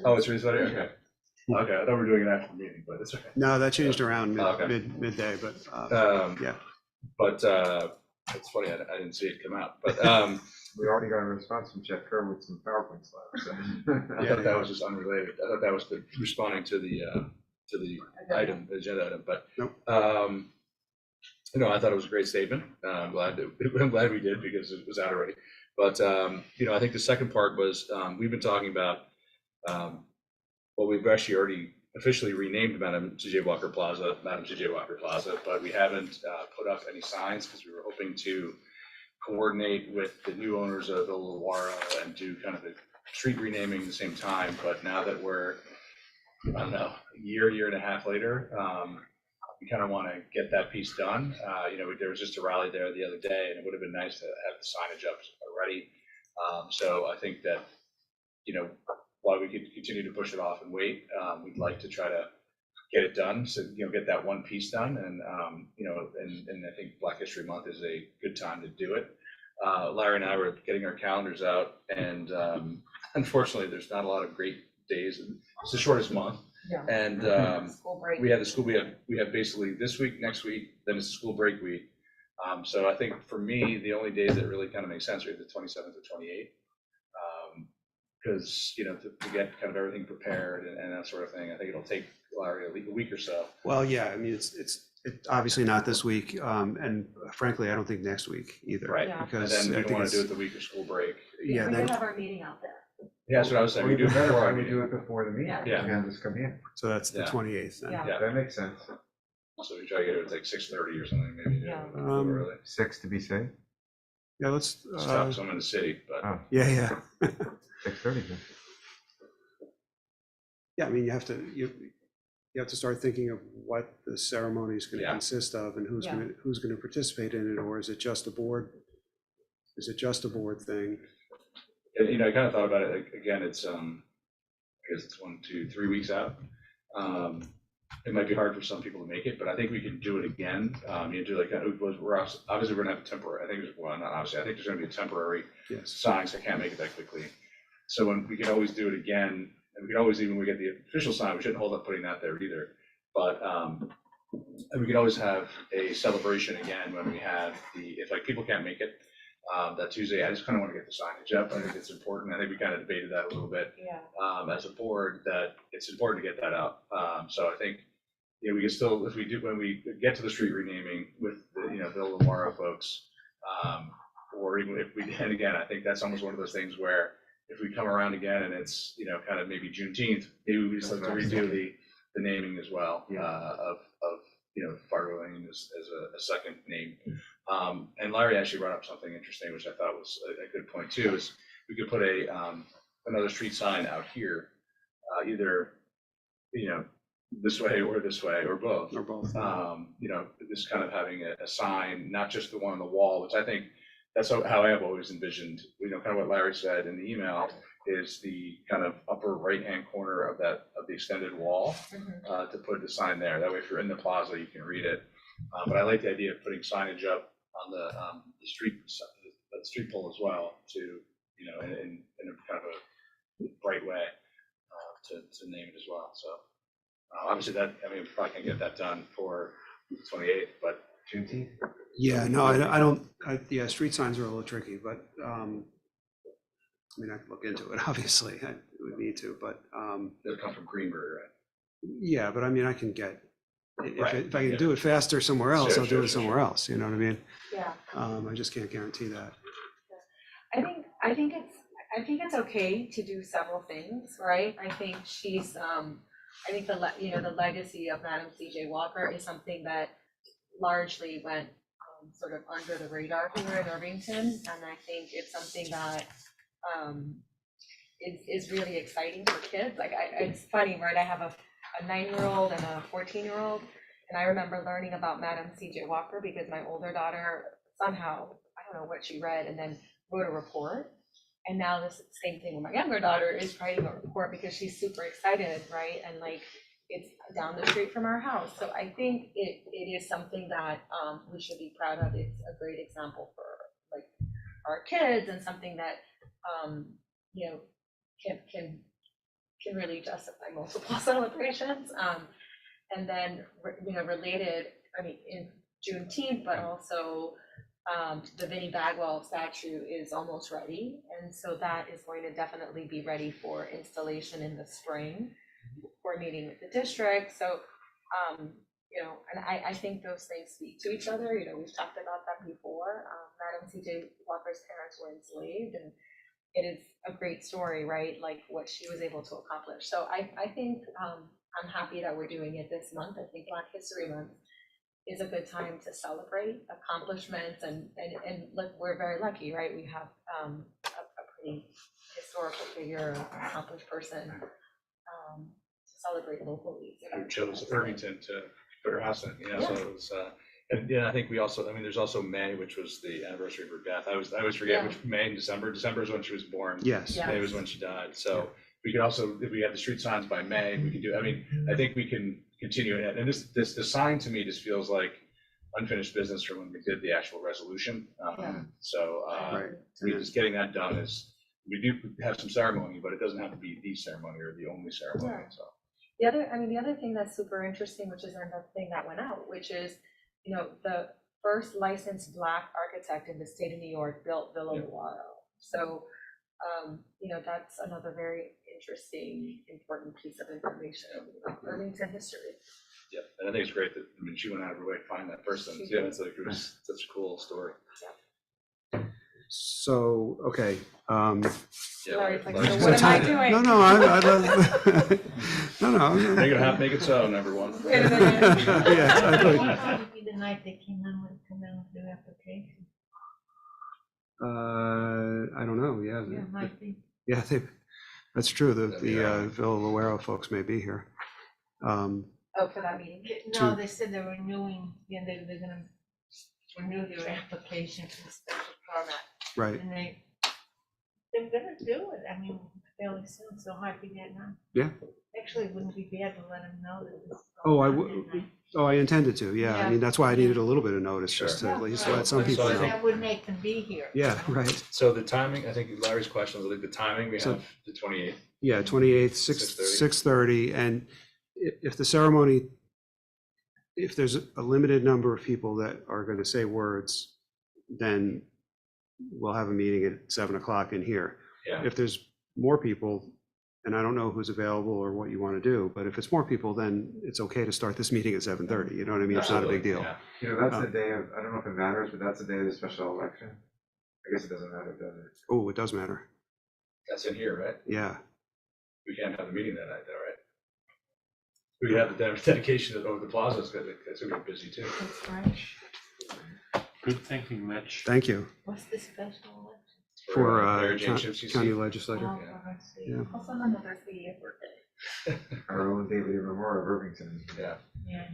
Oh, it's released already? Okay. Okay, I thought we were doing it after the meeting, but it's okay. No, that changed around Okay. midday, but yeah. But it's funny, I didn't see it come out, but We already got a response from Jeff Kerr with some PowerPoint slides, so. I thought that was just unrelated. I thought that was responding to the agenda item, but. Nope. I thought it was a great statement. I'm glad we did because it was out already. But, I think the second part was, we've been talking about, we've actually already officially renamed Madam C.J. Walker Plaza, but we haven't put up any signs because we were hoping to coordinate with the new owners of Villa Luara and do kind of a street renaming at the same time. But now that we're, I don't know, a year and a half later, we kind of want to get that piece done. There was just a rally there the other day, and it would have been nice to have the signage up already. So I think that, while we could continue to push it off and wait, we'd like to try to get it done. So, get that one piece done. And, and I think Black History Month is a good time to do it. Larry and I were getting our calendars out, and unfortunately, there's not a lot of great days. It's the shortest month. Yeah. And School break. we have basically this week, next week, then it's school break week. So I think for me, the only days that really kind of make sense are the 27th or 28th. Because, to get kind of everything prepared and that sort of thing, I think it'll take Larry a week or so. Well, yeah, I mean, it's obviously not this week, and frankly, I don't think next week either. Right. Yeah. And Because then I we don't think want to do it it's, the week of school break. yeah, We then, could have our meeting out there. Yeah, that's what I was saying. Or We do even it better, before why our don't we do meeting. it before the meeting? Yeah. And just come in. so that's the Yeah. 28th then. Yeah. Yeah. That makes sense. So we try to get it at like 6:30 or something, maybe. Yeah. A little early. 6 to be safe? Yeah, let's, It's tough, so I'm in the city, but Oh, yeah. 6:30 then. Yeah, I mean, you have to start thinking of what the ceremony is going to Yeah. consist of and who's Yeah. going to participate in it, or is it just a board? Is it just a board thing? And, I kind of thought about it, like, again, it's, I guess it's 1, 2, 3 weeks out. It might be hard for some people to make it, but I think we can do it again. Do like, we're obviously we're gonna have a temporary, I think there's, well, not obviously, I think there's gonna be a temporary Yes. sign, so I can't make it that quickly. So when we can always do it again, and we can always, even when we get the official sign, we shouldn't hold up putting that there either. But, and we can always have a celebration again when we have if like people can't make it, that Tuesday, I just kind of want to get the signage up. I think it's important. I think we kind of debated that a little bit Yeah. as a board, that it's important to get that up. So I think, we can still, if we do, when we get to the street renaming with the, Bill Lamara folks, or even if we, and again, I think that's almost one of those things where if we come around again and it's, you know, kind of maybe Juneteenth, maybe we just have to redo the naming as well, of, you know, Fargo Lane as a second name. And Larry actually brought up something interesting, which I thought was a good point too, is we could put another street sign out here, either, you know, this way or both. Or both. You know, just kind of having a sign, not just the one on the wall, which I think that's how I have always envisioned, you know, kind of what Larry said in the email, is the kind of upper right-hand corner of the extended wall, to put the sign there. That way, if you're in the plaza, you can read it. But I like the idea of putting signage up on the street pole as well, to, you know, in a kind of a bright way, to name it as well. So obviously that, I mean, we probably can't get that done for the 28th, but Juneteenth? Yeah, no, I don't, yeah, street signs are a little tricky, but, I mean, I could look into it, obviously, I would need to, but, they'll come from Greenberg, right? yeah, but I mean, I can get, Right, if I can do it faster somewhere else, Sure, I'll do sure, it sure, somewhere else, you know what I mean? Yeah. I just can't guarantee that. I think it's okay to do several things, right? I think I think the legacy of Madam C.J. Walker is something that largely went sort of under the radar here in Irvington, and I think it's something that is really exciting for kids. Like, it's funny, right? I have a 9-year-old and a 14-year-old, and I remember learning about Madam C.J. Walker because my older daughter somehow, I don't know what she read, and then wrote a report. And now this same thing with my younger daughter is writing a report because she's super excited, right? And like, it's down the street from our house. So I think it is something that we should be proud of. It's a great example for like our kids, and something that you know, can really justify multiple celebrations. And then, you know, related, I mean, in Juneteenth, but also the Vinnie Bagwell statue is almost ready. And so that is going to definitely be ready for installation in the spring. We're meeting with the district. So, you know, and I think those things speak to each other. You know, we've talked about that before. Madam C.J. Walker's parents were enslaved, and it is a great story, right? Like what she was able to accomplish. So I think I'm happy that we're doing it this month. I think Black History Month is a good time to celebrate accomplishments, and look, we're very lucky, right? We have a pretty historical figure, accomplished person to celebrate locally. Who chose Irvington to put her house in, you know, so it was, and yeah, I think we also, I mean, there's also May, which was the anniversary of her death. I always forget which May and December. December is when she was born. Yes. Yeah. May was when she died. So we could also, if we have the street signs by May, we could do, I mean, I think we can continue it. And the sign to me just feels like unfinished business from when we did the actual resolution. So Right. we just getting that done is, we do have some ceremony, but it doesn't have to be the ceremony or the only ceremony, so. The other thing that's super interesting, which is another thing that went out, which is, you know, the first licensed Black architect in the state of New York built Villa Lewaro. So, you know, that's another very interesting, important piece of information about Irvington history. Yeah, and I think it's great that, I mean, she went out of her way to find that person. Yeah, it's like, it was such a cool story. So, okay. Yeah, Larry's like, Larry's- so what am I doing? No, I love, no. Make it happen, make it so, number one. Wait a minute. Yeah, I thought- How would be the night they came in with the application? I don't know, Yeah, might be. yeah, that's true, the That'd be all right. Villa Lewaro folks may be here. Oh, for that meeting? No, they said they're renewing, yeah, they're gonna renew their application for the special permit. Right, And they're gonna do it, I mean, fairly soon, so hard to get now. Yeah. Actually, it wouldn't be bad to let them know that this. is Oh, I going on would- at night. I intended to, yeah, I Yeah. mean, that's why I needed a little bit of notice, just to Sure. at least Yeah. let some Right. people So I know. think- That would make them be here. Yeah, right, So the timing, I think Larry's question was, I think the timing, we So- have the 28th. yeah, 28th, 6:30. 6:30, and if the ceremony, if there's a limited number of people that are going to say words, then we'll have a meeting at 7 o'clock in here. Yeah. If there's more people, and I don't know who's available or what you want to do, but if it's more people, then it's okay to start this meeting at 7:30, you know what I mean? It's not a big deal. Yeah. You know, that's the day of, I don't know if it matters, but that's the day of the special election. I guess it doesn't matter, does it? Oh, it does matter. That's in here, right? Yeah, We can't have a meeting that night, though, right? We could have the dedication of the plaza, it's gonna be busy too. That's right. Good thinking, Mitch. thank you What's the special election? for Mary Jane Shipsey county seat. legislator. Oh, yeah. I see. Yeah. Also on the birthday of birthday. Our own David Memorial of Irvington. Yeah, Yeah.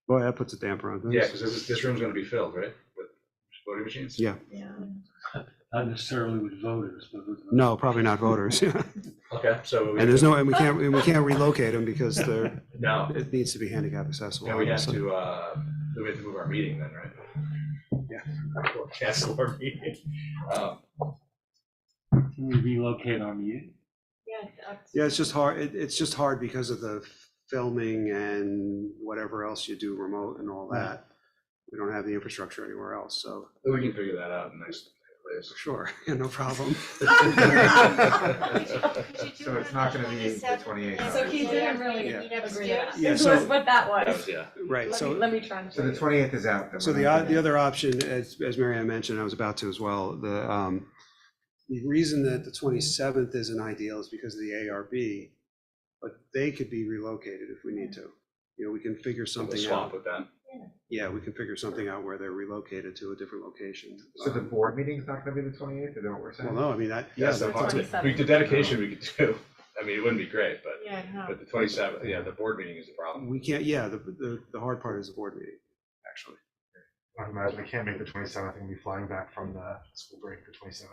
Boy, that puts a damper on things. yeah, because this room's gonna be filled, right, with voting machines? Yeah. Yeah. Not necessarily with voters, but with. No, probably not voters. Yeah. Okay, so. And there's no, and we can't relocate them because they're, No, it needs to be handicap accessible. and we have obviously. to move our meeting then, right? Yeah. Or cancel our meeting. Can we relocate our meeting? Yeah. that's- Yeah, it's just hard, it's just hard because of the filming and whatever else you do remote and all that. We don't have the infrastructure anywhere else, so, We can figure that out in the next place. sure, yeah, no problem. So it's not gonna be the 28th. So he didn't really Yeah. agree that. Yeah, This so- was what that That was. was, yeah. Right, Let so. me, let me try and. So the 28th is out. then So we're the, not the gonna- other option, as Mary Ann mentioned, I was about to as well, the reason that the 27th isn't ideal is because of the ARB, but they could be relocated if we need to. You know, we can figure We'll something swap out. with them. Yeah, we can figure something out where they're relocated to a different location. So the board meeting's not gonna be the 28th, is that what we're Well, saying? no, I mean, that, yeah, That's the that's part. it. The dedication we could do. I mean, it wouldn't be great, but, Yeah, no. but the 27th, yeah, the board meeting is the problem. We can't, yeah, the hard part is the board meeting, actually. I imagine we can't make the 27th, and be flying back from the school break the 27th.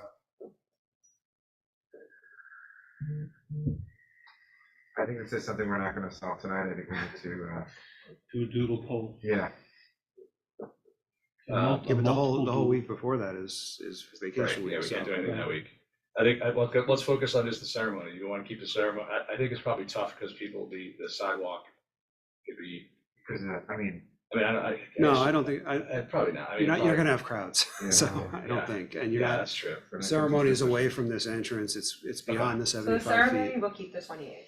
I think this is something we're not gonna solve tonight, I think we need to, Do a doodle poll. yeah. Yeah, but the Multiple whole week before that is Right, vacation yeah, week, we so. can't do anything that week. I think, let's focus on just the ceremony. You want to keep the ceremony, I think it's probably tough because the sidewalk could be, Because, I mean, No, I don't think, probably not. I mean, you're not probably- gonna have crowds, Yeah, so yeah, I yeah. don't think, and you're Yeah, not, that's true. for ceremony is away from this entrance, it's beyond the So the 75 ceremony feet. will keep the 28th.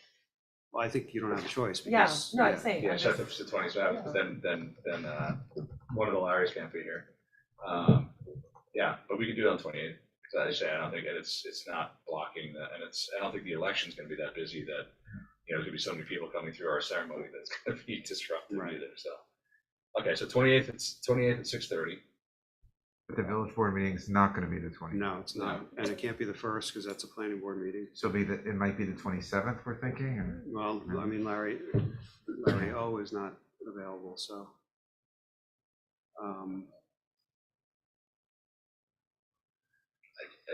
Well, I think you don't have a choice Yeah, because. no, I'm saying. Yeah, I'm shut just- the 27th, but then one of the Larrys can't be here. Yeah, but we could do it on 28th. Because I say, I don't think it's not blocking that, and I don't think the election's gonna be that busy that, you know, there's gonna be so many people coming through our ceremony that's gonna be disruptive Right. either, so. Okay, so 28th at 6:30. but the village board meeting's not gonna be the 20th. No, it's not, and it can't be the first because that's a planning board meeting. So it might be the 27th, we're thinking, or? Well, I mean, Larry O is not available, so.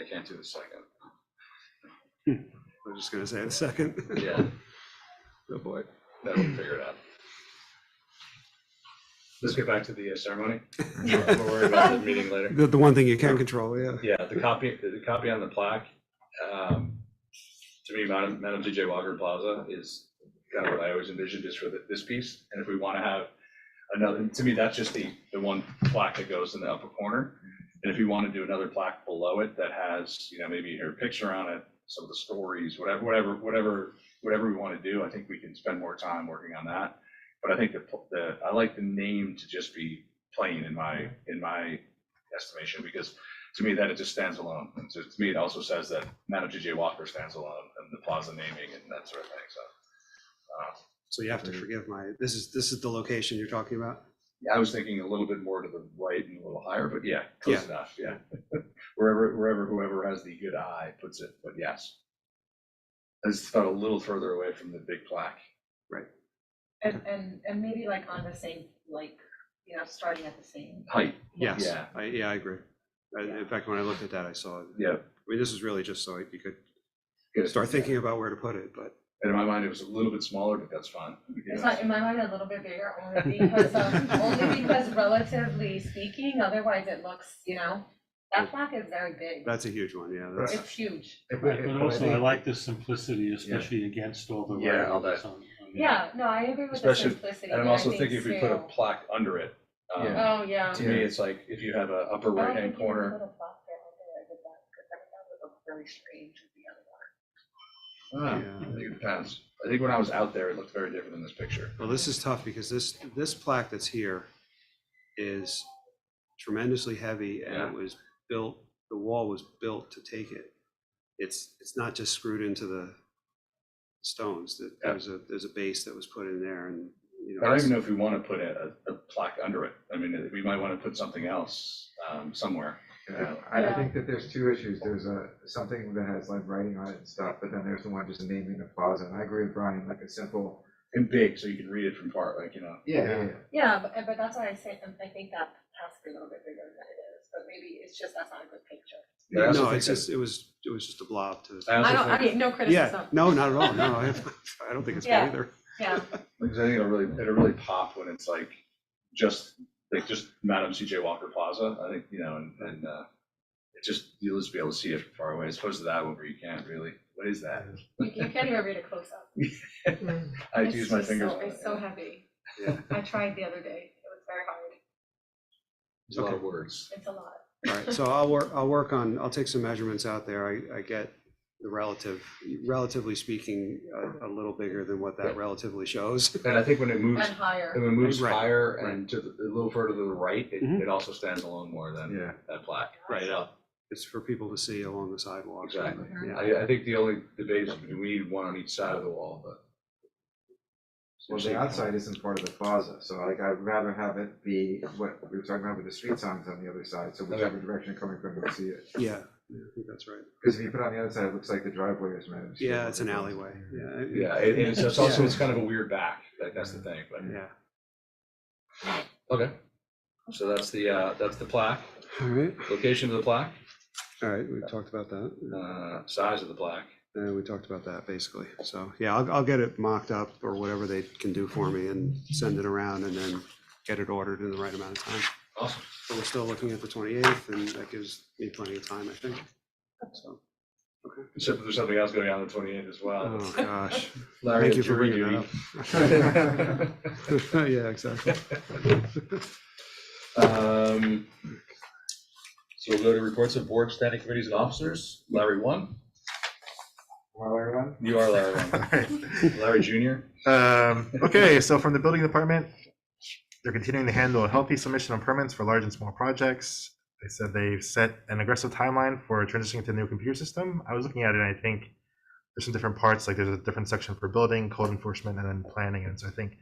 I can't do the second. I was just gonna say the second. Yeah, Oh, boy. then we'll figure it out. Let's get back to the ceremony. Yeah. We'll worry about the meeting later. The one thing you can control, yeah. Yeah, the copy on the plaque, to me, Madam T.J. Walker Plaza is kind of what I always envisioned just for this piece. And if we want to have another, to me, that's just the one plaque that goes in the upper corner. And if you want to do another plaque below it that has, you know, maybe your picture on it, some of the stories, whatever we want to do, I think we can spend more time working on that. But I think I like the name to just be plain in my estimation, because to me, that it just stands alone. And so to me, it also says that Madam T.J. Walker stands alone and the plaza naming and that sort of thing, so. So you have to forgive this is the location you're talking about? Yeah, I was thinking a little bit more to the right and a little higher, but yeah, close enough, yeah. Wherever whoever has the good eye puts it, but yes. I just thought a little further away from the big plaque. And maybe like on the same, like, you know, starting at the same. Height, Yes, Yeah. I agree. In fact, when I looked at that, I saw, yeah. I mean, this is really just so you could Good. start thinking about where to put it, but. And in my mind, it was a little bit smaller, but that's fine. It's not, in my mind, a little bit bigger, only because relatively speaking, otherwise it looks, you know, that plaque is very big. That's a huge one, yeah. That's, It's huge. Right, but also I like the simplicity, especially against all the Yeah, all writings that. on the- Yeah, no, I agree with the Especially- simplicity. And I'm I also think thinking if we put a scale. plaque under it, Oh, yeah. to me, it's like if you have a upper I don't right-hand think you would corner. put a plaque there with that, because that would look very strange with the other one. I think it depends. I think when I was out there, it looked very different than this picture. well, this is tough because this plaque that's here is tremendously heavy and Yeah. it was built, the wall was built to take it. it's not just screwed into the stones, that there's a base that was put in there, and, you know. I don't even know if we want to put a plaque under it. I mean, we might want to put something else somewhere. Yeah, I think that there's two issues. There's something that has like writing on it and stuff, but then there's the one just naming the plaza. And I agree with Brian, like a simple. And big, so you can read it from far, like, you know. Yeah, but that's why I say, I think that has to be a little bit bigger than it is, but maybe it's just, that's not a good picture. But I also No, think it's just, it was just a blob to. I also I think, mean, no Yeah, criticism. no, not at all, no, I don't think it's Yeah. good either. Yeah, because I think it'll really pop when it's like just Madam C.J. Walker Plaza. I think, you know, and it just, you'll just be able to see it from far away, as opposed to that one where you can't really. What is that? you can't even read a close-up. I have to use It's my just fingers. so- on it. It's so heavy. Yeah. I tried the other day. It was very hard. There's a lot of words. It's a lot. All right, so I'll take some measurements out there. I get the relatively speaking, a little bigger than what that relatively shows. And I think when it moves, And higher. when it moves Right, higher and a little further to the right, Mhm. it also stands alone more than Yeah. that plaque. Right. So, It's for people to see along the sidewalk. exactly. Yeah. I think the only debate is we need one on each side of the wall, but. Well, the outside isn't part of the plaza, so like I'd rather have it be what we were talking about with the street signs on the other side, so whichever direction you're coming from, you'll see it. Yeah, I think that's right. Because if you put it on the other side, it looks like the driveway is Madam C.J. Yeah, it's an Walker alleyway, yeah. Yeah, it's also, it's kind of a weird back, like, that's the thing, but. Yeah, Okay. So that's the plaque, all right, location of the plaque, all right, we talked about that. size of the plaque. We talked about that basically. So, yeah, I'll get it mocked up or whatever they can do for me and send it around and then get it ordered in the right amount of time. Awesome. So we're still looking at the 28th, and that gives me plenty of time, I think. So, Except there's something else going on the 28th as well. oh, gosh. Larry, Thank you for jury bringing duty. that up. Yeah, exactly. So we'll go to reports of board, standing committees, and officers. Larry 1, Well, everyone? you are Larry 1. Larry Junior. Okay, so from the building department, they're continuing to handle a healthy submission of permits for large and small projects. They said they've set an aggressive timeline for transitioning to the new computer system. I was looking at it, and I think there's some different parts, like there's a different section for building, code enforcement, and then planning. And so I think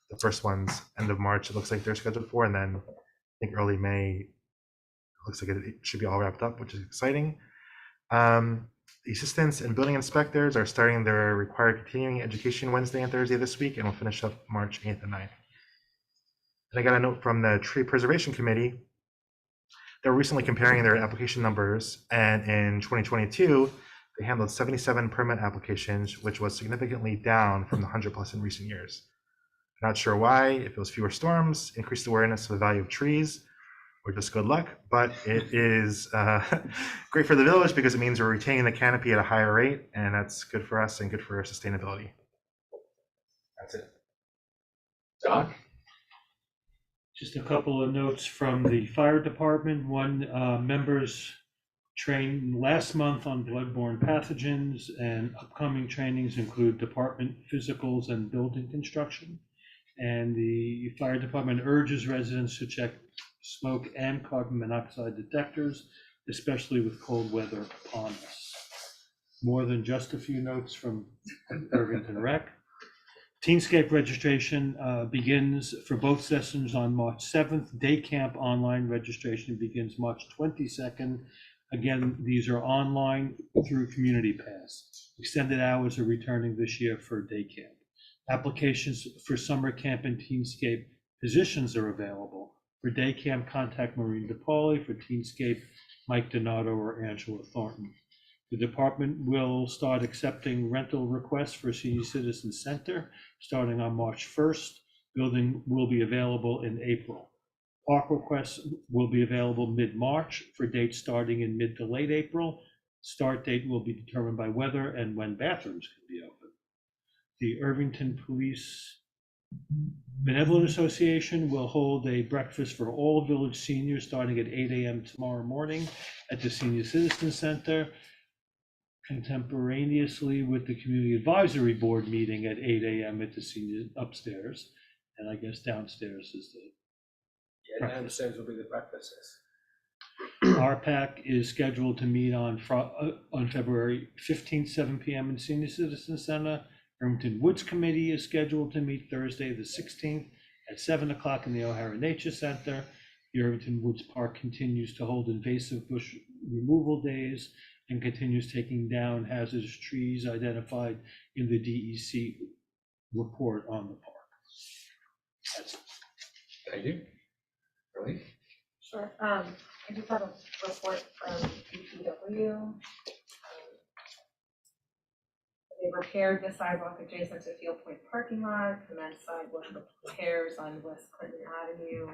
the first one's end of March, it looks like they're scheduled for, and then I think early May, it looks like it should be all wrapped up, which is exciting. The assistants and building inspectors are starting their required continuing education Wednesday and Thursday this week, and will finish up March 8th and 9th. And I got a note from the Tree Preservation Committee. They're recently comparing their application numbers, and in 2022, they handled 77 permit applications, which was significantly down from the 100 plus in recent years. Not sure why, if it was fewer storms, increased awareness of the value of trees, or just good luck, but it is great for the village because it means we're retaining the canopy at a higher rate, and that's good for us and good for our sustainability. That's it. Doc? Just a couple of notes from the fire department. One, members trained last month on bloodborne pathogens, and upcoming trainings include department physicals and building construction. And the fire department urges residents to check smoke and carbon monoxide detectors, especially with cold weather upon us. More than just a few notes from Irvington Rec. Teenscape registration begins for both sessions on March 7th. Day camp online registration begins March 22nd. Again, these are online through Community Pass. Extended hours are returning this year for day camp. Applications for summer camp and Teenscape positions are available. For day camp, contact Maureen DePauli. For Teenscape, Mike Donato or Angela Thornton. The department will start accepting rental requests for Senior Citizen Center starting on March 1st. Building will be available in April. Park requests will be available mid-March for dates starting in mid to late April. Start date will be determined by weather and when bathrooms can be open. The Irvington Police Benevolent Association will hold a breakfast for all village seniors starting at 8 a.m. tomorrow morning at the Senior Citizen Center, contemporaneously with the Community Advisory Board meeting at 8 a.m. at the senior upstairs. And I guess downstairs is the Yeah, downstairs will be the breakfasts. RPAC is scheduled to meet on February 15th, 7 p.m. in Senior Citizen Center. Irvington Woods Committee is scheduled to meet Thursday, the 16th at 7 o'clock in the O'Hara Nature Center. The Irvington Woods Park continues to hold invasive bush removal days and continues taking down hazardous trees identified in the DEC report on the park. That's it. Thank you. Really? Sure. I just have a report from DPW. They repaired the sidewalk adjacent to Field Point parking lot, commenced sidewalk repairs on West Clinton Avenue,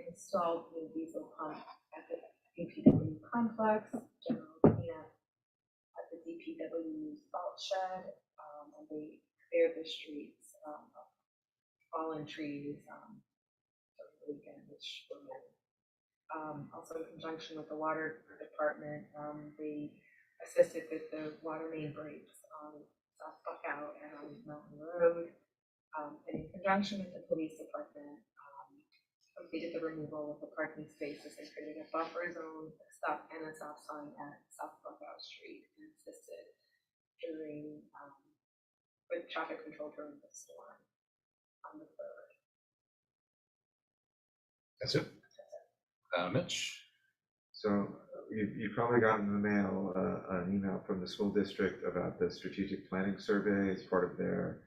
installed new diesel pump at the DPW complex, general cleanup at the DPW salt shed, and they cleared the streets of fallen trees over the weekend, which were many. Also in conjunction with the water department, they assisted with the water main breaks on South Buckout and on Mountain Road. And in conjunction with the police department, completed the removal of the parking spaces and created a buffer zone, a stop sign at South Buckout Street, and assisted during with traffic control during the storm on the 3rd. That's it. Mitch? So you've probably gotten in the mail an email from the school district about the strategic planning survey as part of their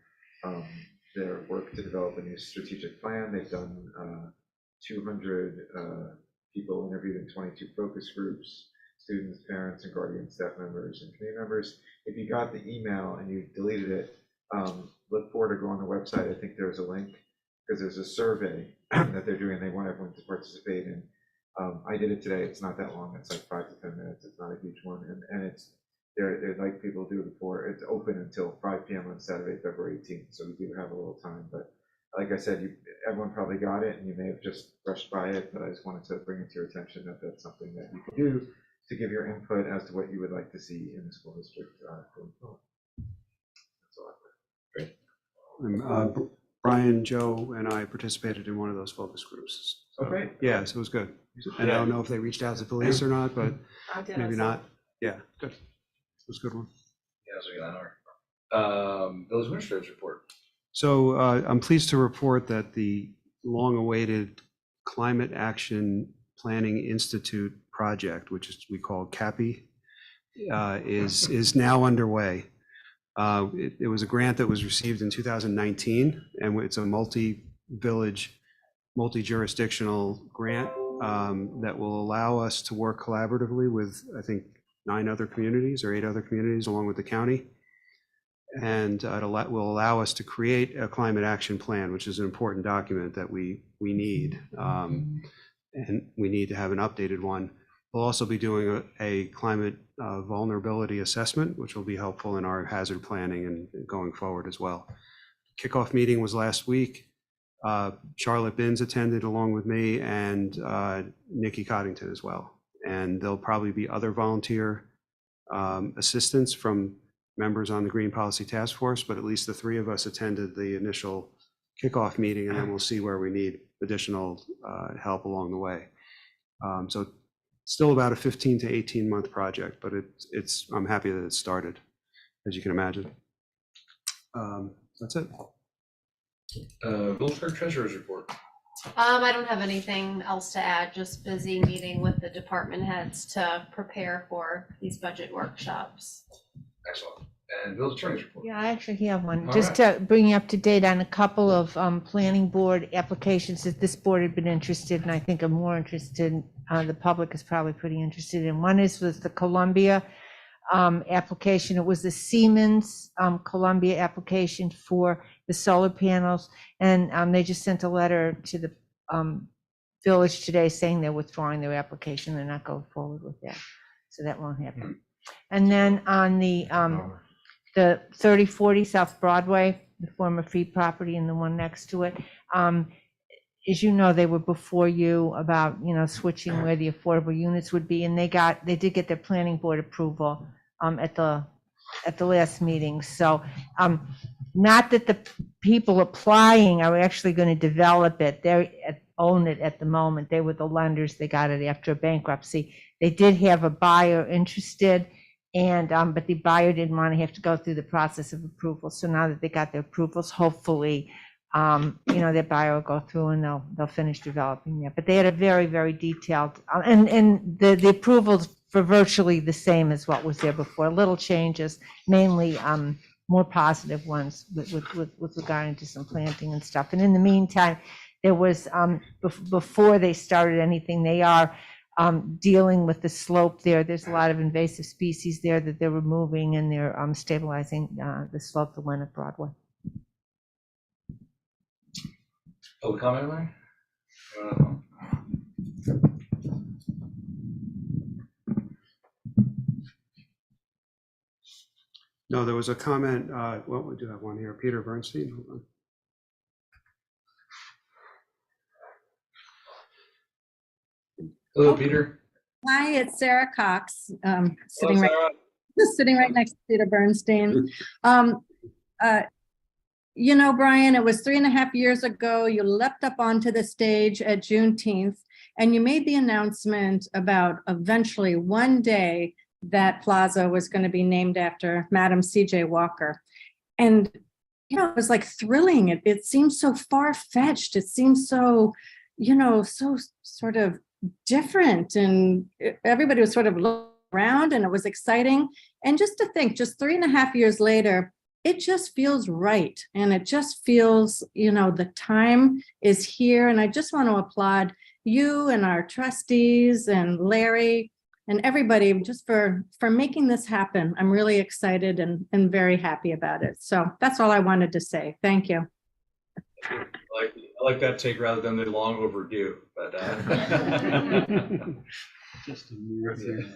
work to develop a new strategic plan. They've done 200 people interviewed in 22 focus groups, students, parents, and guardian staff members and community members. If you got the email and you deleted it, look forward to go on the website. I think there's a link because there's a survey that they're doing. They want everyone to participate in. I did it today. It's not that long. It's like 5 to 10 minutes. It's not a huge one. And it's, they're like people do before. It's open until 5 p.m. on Saturday, February 18th. So we do have a little time. But like I said, everyone probably got it and you may have just brushed by it. But I just wanted to bring it to your attention that that's something that you can do to give your input as to what you would like to see in the school district going forward. That's all I've got. And, Brian, Joe, and I participated in one of those focus groups. So, Okay. yeah, so it was good. And I don't know if they reached out to police or not, but I did maybe also. not. Yeah, good. It was a good one. Yeah, so we got an hour. Village Administrator's report. So I'm pleased to report that the long-awaited Climate Action Planning Institute project, which is we call CAPI, is now underway. It was a grant that was received in 2019, and it's a multi-village, multi-jurisdictional grant that will allow us to work collaboratively with, I think, 9 other communities or 8 other communities along with the county. And it will allow us to create a climate action plan, which is an important document that we need. And we need to have an updated one. We'll also be doing a climate vulnerability assessment, which will be helpful in our hazard planning and going forward as well. Kickoff meeting was last week. Charlotte Binns attended along with me and Nikki Coddington as well. And there'll probably be other volunteer assistance from members on the Green Policy Task Force, but at least the 3 of us attended the initial kickoff meeting, and then we'll see where we need additional help along the way. So still about a 15 to 18 month project, but I'm happy that it started, as you can imagine. That's it. Village Clerk Treasurer's report. I don't have anything else to add, just busy meeting with the department heads to prepare for these budget workshops. Excellent. And Village Attorney's report. Yeah, I actually have one, All just to bring you up to date on a couple of planning board applications that this board had been interested in. I think I'm more interested, the public is probably pretty interested in. One was the Columbia application. It was the Siemens Columbia application for the solar panels. And they just sent a letter to the village today saying they're withdrawing their application. They're not going forward with that. So that won't happen. And then on the 3040 South Broadway, the former fee property and the one next to it. As you know, they were before you about, switching where the affordable units would be, and they did get their planning board approval at the last meeting. So not that the people applying are actually going to develop it. own it at the moment. They were the lenders. They got it after bankruptcy. They did have a buyer interested, and but the buyer didn't want to have to go through the process of approval. So now that they got their approvals, hopefully, their buyer will go through and they'll finish developing that. But they had a very, very detailed, and the approvals for virtually the same as what was there before. Little changes, mainly more positive ones with regarding to some planting and stuff. And in the meantime, there was, before they started anything, they are dealing with the slope there. There's a lot of invasive species there that they're removing, and they're stabilizing the slope that went at Broadway. Public comment, Larry? No, there was a comment, well, we do have one here, Peter Bernstein. Hold on. Hello, Peter. Hi, it's Sarah Cox, Hello, sitting Sarah. right next to Peter Bernstein. Brian, it was 3.5 years ago, you leapt up onto the stage at Juneteenth, and you made the announcement about eventually one day that plaza was going to be named after Madam C.J. Walker. And, it was like thrilling. It seems so far-fetched. It seems so, so sort of different, and everybody was sort of looking around, and it was exciting. And just to think, just 3.5 years later, it just feels right. And it just feels, the time is here. And I just want to applaud you and our trustees and Larry and everybody just for making this happen. I'm really excited and very happy about it. So that's all I wanted to say. Thank you. I like that take rather than the long overdue, but Just a mere thing.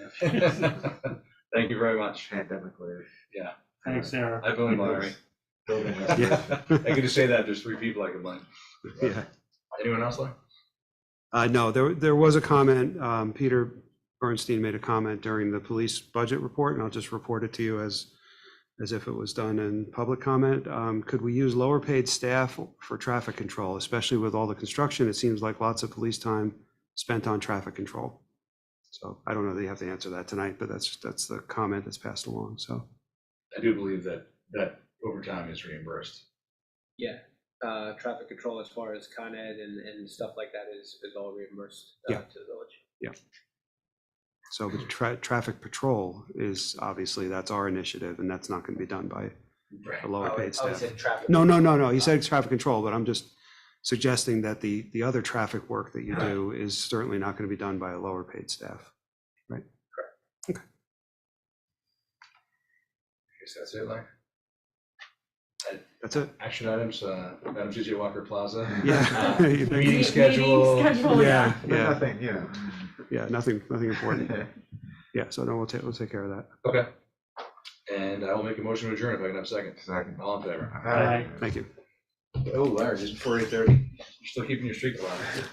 thank you very much. Pandemic later. Yeah. Thanks, Sarah. I blame Larry. Yeah. I can just say that there's 3 people I can blame. Yeah. Anyone else, Larry? No, there was a comment, Peter Bernstein made a comment during the police budget report, and I'll just report it to you as if it was done in public comment. Could we use lower paid staff for traffic control, especially with all the construction? It seems like lots of police time spent on traffic control. So I don't know that you have to answer that tonight, but that's the comment that's passed along, so. I do believe that overtime is reimbursed. Yeah, traffic control as far as Con Ed and stuff like that is all reimbursed Yeah. to the village. Yeah. So the traffic patrol is obviously, that's our initiative, and that's not going to be done by a lower paid Oh, you staff. said traffic. No, you said traffic control, but I'm just suggesting that the other traffic work that you do is certainly not going to be done by a lower paid staff, right? Correct. Okay. I guess that's it, Larry. That's it. Action items, Madam C.J. Walker Plaza. Yeah. Meeting schedule. Yeah, But yeah, nothing, yeah, nothing important. Yeah, so no, we'll take care of that. Okay. And I will make a motion to adjourn if I can have a second. Second. All in favor? Aye. Thank you. Oh, Larry, just before 8:30. You're still keeping your streak alive.